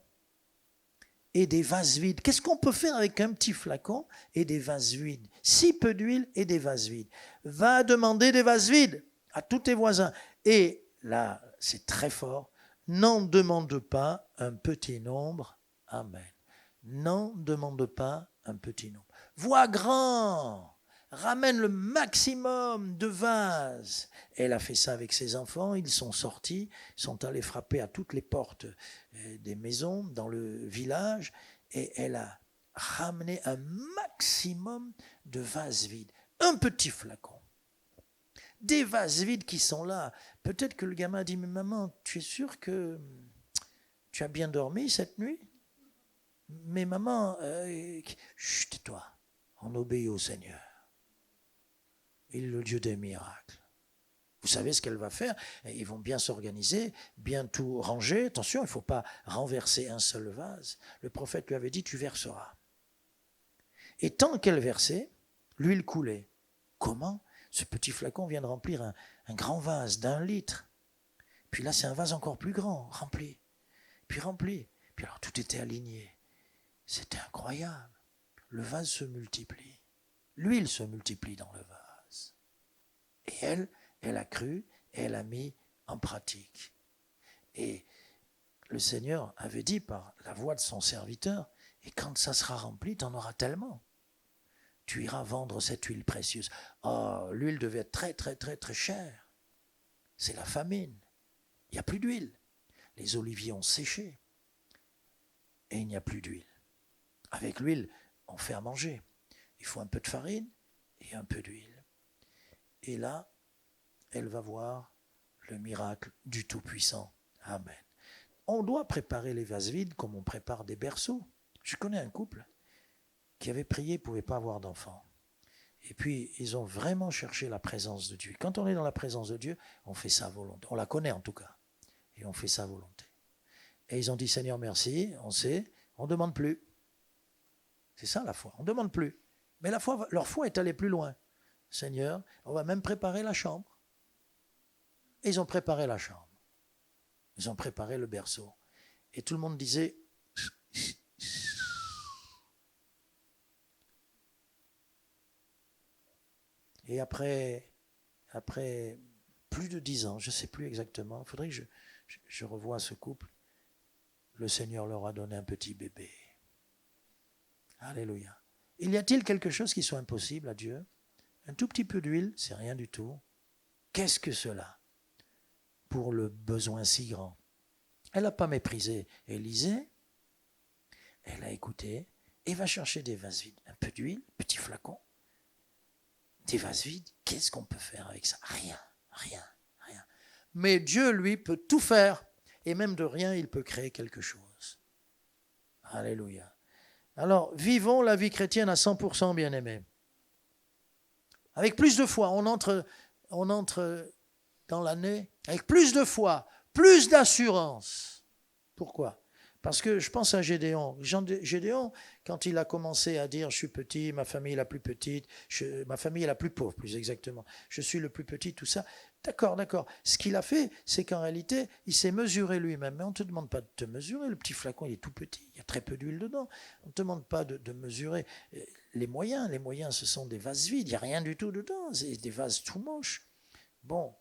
Speaker 2: et des vases vides. Qu'est-ce qu'on peut faire avec un petit flacon et des vases vides ? Si peu d'huile et des vases vides. Va demander des vases vides à tous tes voisins. Et là, c'est très fort. N'en demande pas un petit nombre. Amen. N'en demande pas un petit nombre. Vois grand. Ramène le maximum de vases. Elle a fait ça avec ses enfants, ils sont sortis, sont allés frapper à toutes les portes des maisons dans le village et elle a ramené un maximum de vases vides. Un petit flacon. Des vases vides qui sont là. Peut-être que le gamin dit, « Mais maman, tu es sûre que tu as bien dormi cette nuit ? Mais maman, chut, tais-toi, on obéit au Seigneur. Il est le Dieu des miracles. » Vous savez ce qu'elle va faire ? Ils vont bien s'organiser, bien tout ranger. Attention, il ne faut pas renverser un seul vase. Le prophète lui avait dit, « Tu verseras. » Et tant qu'elle versait, l'huile coulait. Comment ? Ce petit flacon vient de remplir un grand vase d'1 litre. Puis là, c'est un vase encore plus grand, rempli. Puis rempli. Puis alors, tout était aligné. C'était incroyable. Le vase se multiplie. L'huile se multiplie dans le vase. Et elle a cru et elle a mis en pratique. Et le Seigneur avait dit par la voix de son serviteur, « Et quand ça sera rempli, tu en auras tellement. Tu iras vendre cette huile précieuse. » Oh, l'huile devait être très, très, très, très chère. C'est la famine. Il n'y a plus d'huile. Les oliviers ont séché. Et il n'y a plus d'huile. Avec l'huile, on fait à manger. Il faut un peu de farine et un peu d'huile. Et là, elle va voir le miracle du Tout-Puissant. Amen. On doit préparer les vases vides comme on prépare des berceaux. Je connais un couple qui avait prié, ne pouvait pas avoir d'enfant. Et puis, ils ont vraiment cherché la présence de Dieu. Quand on est dans la présence de Dieu, on fait sa volonté. On la connaît en tout cas. Et on fait sa volonté. Et ils ont dit, « Seigneur, merci, on sait, on ne demande plus. » C'est ça la foi, on ne demande plus. Mais leur foi est allée plus loin. « Seigneur, on va même préparer la chambre. » Et ils ont préparé la chambre. Ils ont préparé le berceau. Et tout le monde disait, et après après plus de 10 ans, je ne sais plus exactement, il faudrait que je revoie ce couple. Le Seigneur leur a donné un petit bébé. Alléluia. Y a-t-il quelque chose qui soit impossible à Dieu? Un tout petit peu d'huile, c'est rien du tout. Qu'est-ce que cela pour le besoin si grand? Elle n'a pas méprisé Élisée. Elle a écouté et va chercher des vases vides. Un peu d'huile, petit flacon. Des vases vides, qu'est-ce qu'on peut faire avec ça? Rien. Mais Dieu, lui, peut tout faire. Et même de rien, il peut créer quelque chose. Alléluia. Alors, vivons la vie chrétienne à 100%, bien-aimés. Avec plus de foi, on entre dans l'année avec plus de foi, plus d'assurance. Pourquoi? Parce que je pense à Gédéon. Gédéon, quand il a commencé à dire « je suis petit, ma famille est la plus petite, ma famille est la plus pauvre, plus exactement, je suis le plus petit », tout ça. D'accord. Ce qu'il a fait, c'est qu'en réalité, il s'est mesuré lui-même. Mais on ne te demande pas de te mesurer. Le petit flacon, il est tout petit. Il y a très peu d'huile dedans. On ne te demande pas de mesurer les moyens. Les moyens, ce sont des vases vides. Il n'y a rien du tout dedans. C'est des vases tout moches. Bon,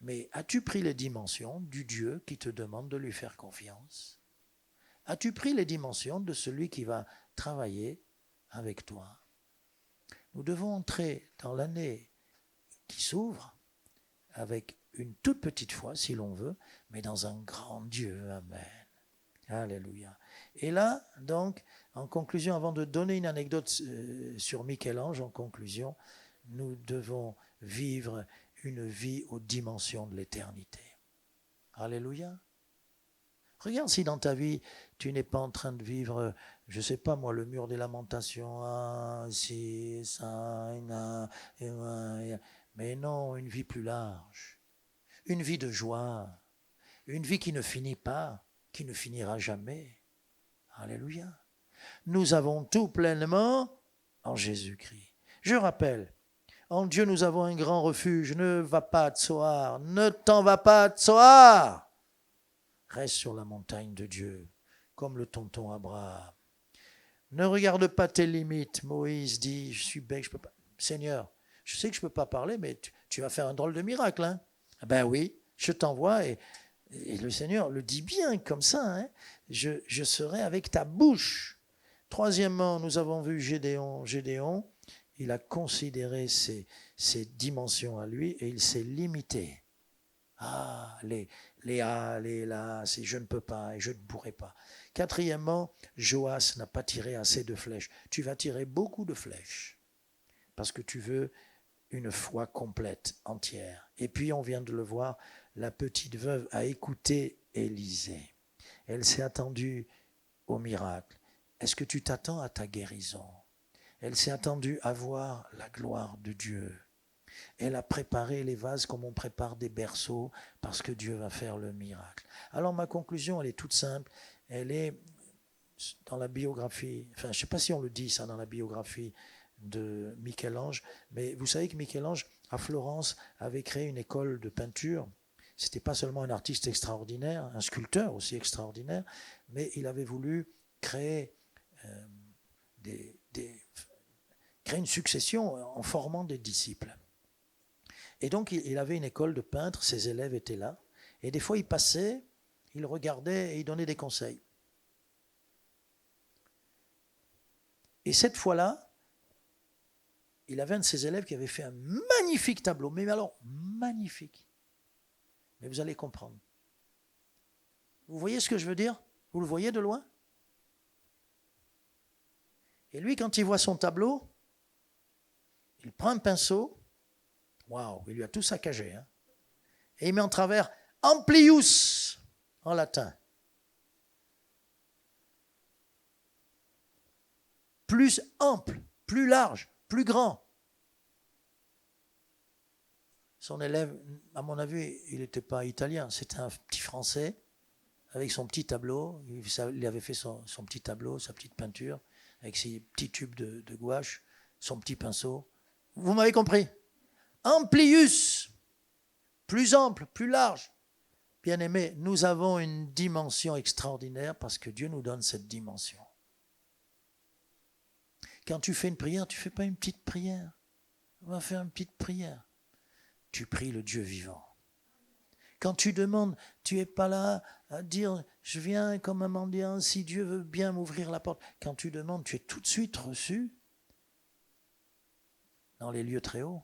Speaker 2: mais as-tu pris les dimensions du Dieu qui te demande de lui faire confiance? As-tu pris les dimensions de celui qui va travailler avec toi? Nous devons entrer dans l'année qui s'ouvre avec une toute petite foi, si l'on veut, mais dans un grand Dieu. Amen. Alléluia. Et là, donc, en conclusion, avant de donner une anecdote sur Michel-Ange, en conclusion, nous devons vivre une vie aux dimensions de l'éternité. Alléluia. Regarde si dans ta vie, tu n'es pas en train de vivre, je ne sais pas moi, le mur des lamentations, mais non, une vie plus large, une vie de joie, une vie qui ne finit pas, qui ne finira jamais. Alléluia. Nous avons tout pleinement en Jésus-Christ. Je rappelle, en Dieu nous avons un grand refuge. Ne va pas à Tsoar, ne t'en va pas à Tsoar. Reste sur la montagne de Dieu, comme le tonton Abraham. Ne regarde pas tes limites. Moïse dit, je suis bête, je peux pas. Seigneur, je sais que je ne peux pas parler, mais tu vas faire un drôle de miracle. Hein? Ben oui, je t'envoie et le Seigneur le dit bien comme ça. Hein? Je serai avec ta bouche. Troisièmement, nous avons vu Gédéon. Gédéon, il a considéré ses dimensions à lui et il s'est limité. Les là, c'est je ne peux pas et je ne pourrai pas. Quatrièmement, Joas n'a pas tiré assez de flèches. Tu vas tirer beaucoup de flèches parce que tu veux une foi complète, entière. Et puis, on vient de le voir, la petite veuve a écouté Élisée. Elle s'est attendue au miracle. Est-ce que tu t'attends à ta guérison? Elle s'est attendue à voir la gloire de Dieu. Elle a préparé les vases comme on prépare des berceaux parce que Dieu va faire le miracle. Alors ma conclusion, elle est toute simple. Elle est dans la biographie, enfin je ne sais pas si on le dit ça dans la biographie de Michel-Ange, mais vous savez que Michel-Ange à Florence avait créé une école de peinture. C'était pas seulement un artiste extraordinaire, un sculpteur aussi extraordinaire, mais il avait voulu créer créer une succession en formant des disciples. Et donc, il avait une école de peintres, ses élèves étaient là. Et des fois, il passait, il regardait et il donnait des conseils. Et cette fois-là, il avait un de ses élèves qui avait fait un magnifique tableau. Mais alors, magnifique. Mais vous allez comprendre. Vous voyez ce que je veux dire? Vous le voyez de loin? Et lui, quand il voit son tableau, il prend un pinceau. Waouh, il lui a tout saccagé. Hein? Et il met en travers amplius en latin. Plus ample, plus large, plus grand. Son élève, à mon avis, il n'était pas italien, c'était un petit Français avec son petit tableau. Il avait fait son petit tableau, sa petite peinture, avec ses petits tubes de gouache, son petit pinceau. Vous m'avez compris? Amplius, plus ample, plus large. Bien-aimés, nous avons une dimension extraordinaire parce que Dieu nous donne cette dimension. Quand tu fais une prière, tu ne fais pas une petite prière. On va faire une petite prière. tu pries le Dieu vivant. Quand tu demandes, tu n'es pas là à dire « je viens comme un mendiant, si Dieu veut bien m'ouvrir la porte ». Quand tu demandes, tu es tout de suite reçu dans les lieux très hauts.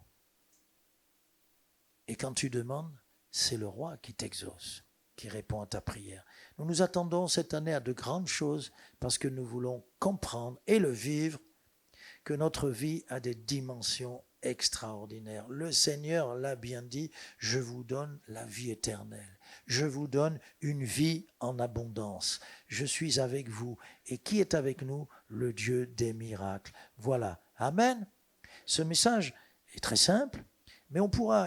Speaker 2: Et quand tu demandes, c'est le roi qui t'exauce, qui répond à ta prière. Nous nous attendons cette année à de grandes choses parce que nous voulons comprendre et le vivre, que notre vie a des dimensions extraordinaires. Le Seigneur l'a bien dit, je vous donne la vie éternelle. Je vous donne une vie en abondance. Je suis avec vous. Et qui est avec nous? Le Dieu des miracles. Voilà. Amen. Ce message est très simple, mais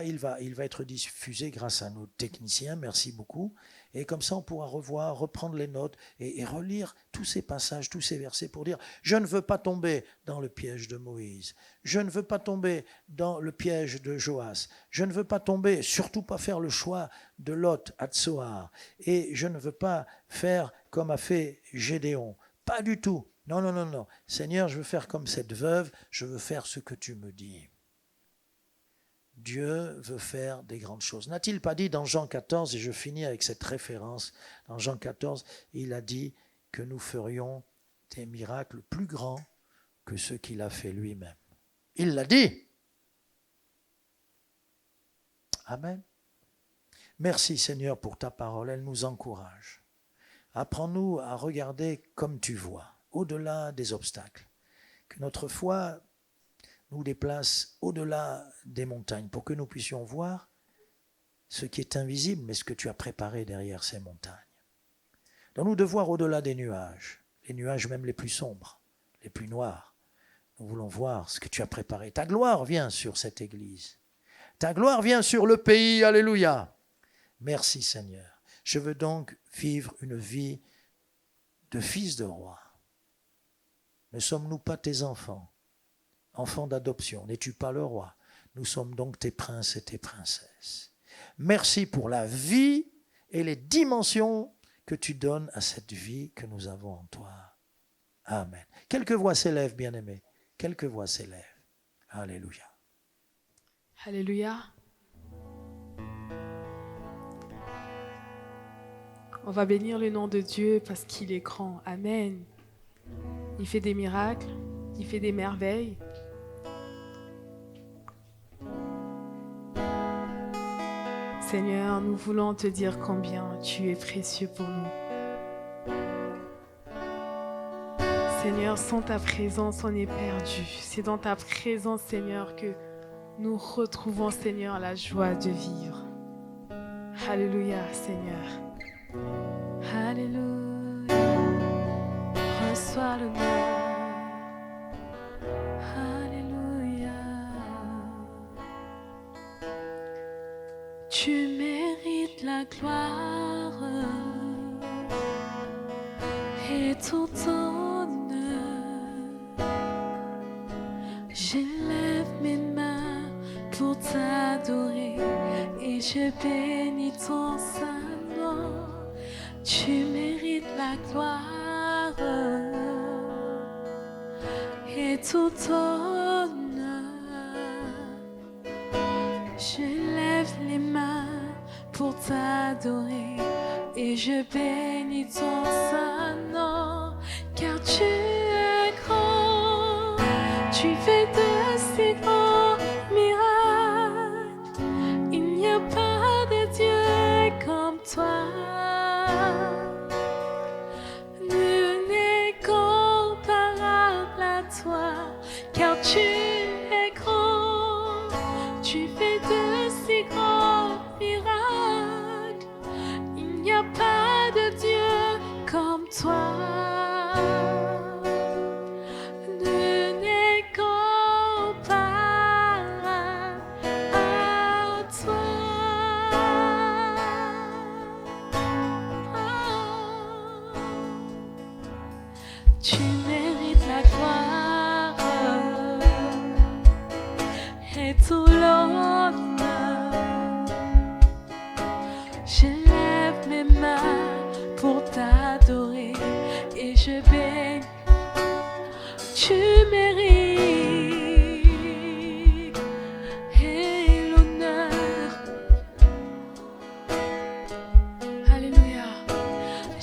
Speaker 2: il va être diffusé grâce à nos techniciens. Merci beaucoup. Et comme ça, on pourra revoir, reprendre les notes et relire tous ces passages, tous ces versets pour dire « Je ne veux pas tomber dans le piège de Moïse. Je ne veux pas tomber dans le piège de Joas. Je ne veux pas tomber, surtout pas faire le choix de Lot à Tsoar. Et je ne veux pas faire comme a fait Gédéon. Pas du tout. Non, non, non, non. Seigneur, je veux faire comme cette veuve. Je veux faire ce que tu me dis. » Dieu veut faire des grandes choses. N'a-t-il pas dit dans Jean 14, et je finis avec cette référence, dans Jean 14, il a dit que nous ferions des miracles plus grands que ceux qu'il a fait lui-même. Il l'a dit. Amen. Merci Seigneur pour ta parole, elle nous encourage. Apprends-nous à regarder comme tu vois, au-delà des obstacles. Que notre foi nous déplace au-delà des montagnes pour que nous puissions voir ce qui est invisible, mais ce que tu as préparé derrière ces montagnes. Donne-nous de voir au-delà des nuages, les nuages même les plus sombres, les plus noirs. Nous voulons voir ce que tu as préparé. Ta gloire vient sur cette église. Ta gloire vient sur le pays. Alléluia. Merci Seigneur. Je veux donc vivre une vie de fils de roi. Ne sommes-nous pas tes enfants? Enfant d'adoption, n'es-tu pas le roi? Nous sommes donc tes princes et tes princesses. Merci pour la vie et les dimensions que tu donnes à cette vie que nous avons en toi. Amen. Quelques voix s'élèvent, bien-aimés. Quelques voix s'élèvent. Alléluia.
Speaker 1: Alléluia. On va bénir le nom de Dieu parce qu'il est grand. Amen. Il fait des miracles, il fait des merveilles. Seigneur, nous voulons te dire combien tu es précieux pour nous. Seigneur, sans ta présence, on est perdu. C'est dans ta présence, Seigneur, que nous retrouvons, Seigneur, la joie de vivre. Alléluia, Seigneur. Alléluia. Reçois l'honneur. Tu mérites la gloire et tout honneur. J'élève mes mains pour t'adorer et je bénis ton saint nom. Tu mérites la gloire et tout honneur. J'élève les mains pour t'adorer et je bénis ton saint nom, car tu es grand, tu fais de si grands miracles, il n'y a pas de Dieu comme toi, nul n'est comparable à toi, car tu es grand, tu fais de si grands miracles, il n'y a pas de Dieu comme toi. Nul n'est comparable à toi. Tu mérites la gloire et tout l'honneur. Je lève mes mains pour t'adorer et je bénis. Tu mérites et l'honneur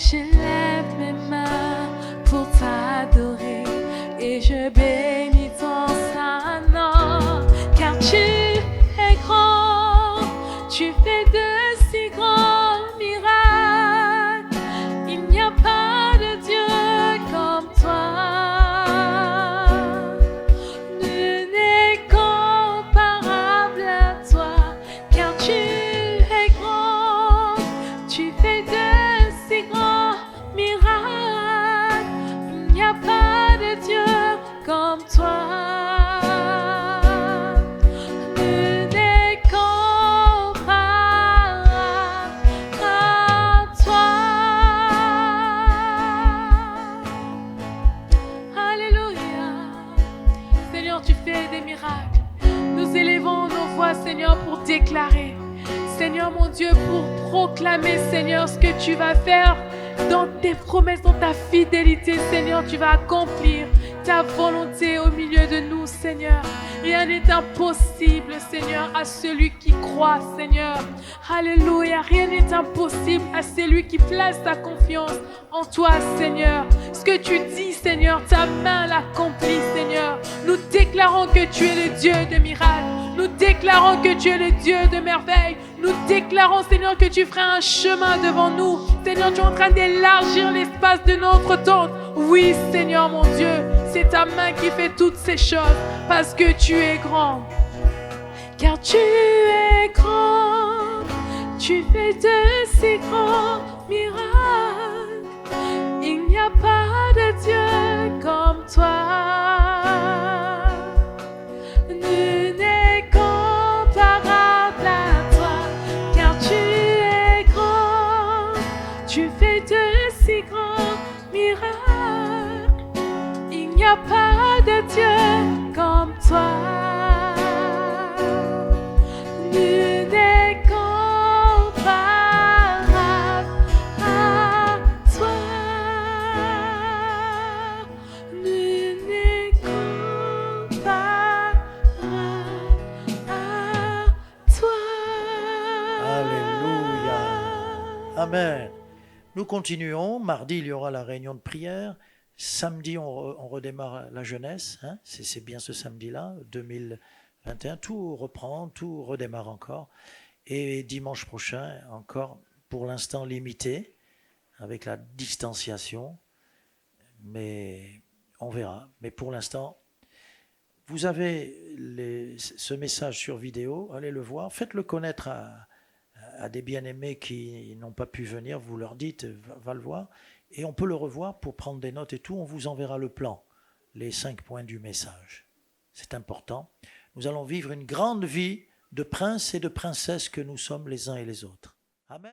Speaker 1: Je lève mes mains pour t'adorer et je bénis ton saint nom, car tu es grand, tu fais de si grands miracles. Il n'y a pas de Dieu comme toi. Nul n'est comparable à toi, car tu es grand, tu fais de si grands miracles. Il n'y a pas de Dieu comme toi. Nul n'est comparable à toi. Alléluia. Seigneur, tu fais des miracles. Nous élevons nos voix, Seigneur, pour déclarer, Seigneur mon Dieu, pour proclamer, Seigneur, ce que tu vas faire dans tes promesses, dans ta fidélité, Seigneur. Tu vas accomplir ta volonté au milieu de nous, Seigneur. Rien n'est impossible, Seigneur, à celui qui croit, Seigneur. Alléluia. Rien n'est impossible à celui qui place sa confiance en toi, Seigneur. Ce que tu dis, Seigneur, ta main l'accomplit, Seigneur. Nous déclarons que tu es le Dieu de miracles. Nous déclarons que tu es le Dieu de merveilles. Nous déclarons, Seigneur, que tu feras un chemin devant nous. Seigneur, tu es en train d'élargir l'espace de notre tente. Oui, Seigneur, mon Dieu, c'est ta main qui fait toutes ces choses parce que tu es grand. Car tu es grand, tu fais de si grands miracles. Il n'y a pas de Dieu comme toi. Nul n'est comparable à toi, car tu es grand, tu fais de si grands miracles. Il n'y a pas de Dieu comme toi. Nul n'est comparable à toi. Nul n'est comparable à toi.
Speaker 2: Alléluia. Amen. Nous continuons. Mardi, il y aura la réunion de prière. Samedi, on redémarre la jeunesse. Hein? C'est bien ce samedi-là, 2021. Tout reprend, tout redémarre encore. Et dimanche prochain, encore pour l'instant limité, avec la distanciation. Mais on verra. Mais pour l'instant, vous avez ce message sur vidéo. Allez le voir. Faites-le connaître à des bien-aimés qui n'ont pas pu venir. Vous leur dites, va le voir. Et on peut le revoir pour prendre des notes et tout. On vous enverra le plan, les 5 points du message. C'est important. Nous allons vivre une grande vie de princes et de princesses que nous sommes les uns et les autres. Amen.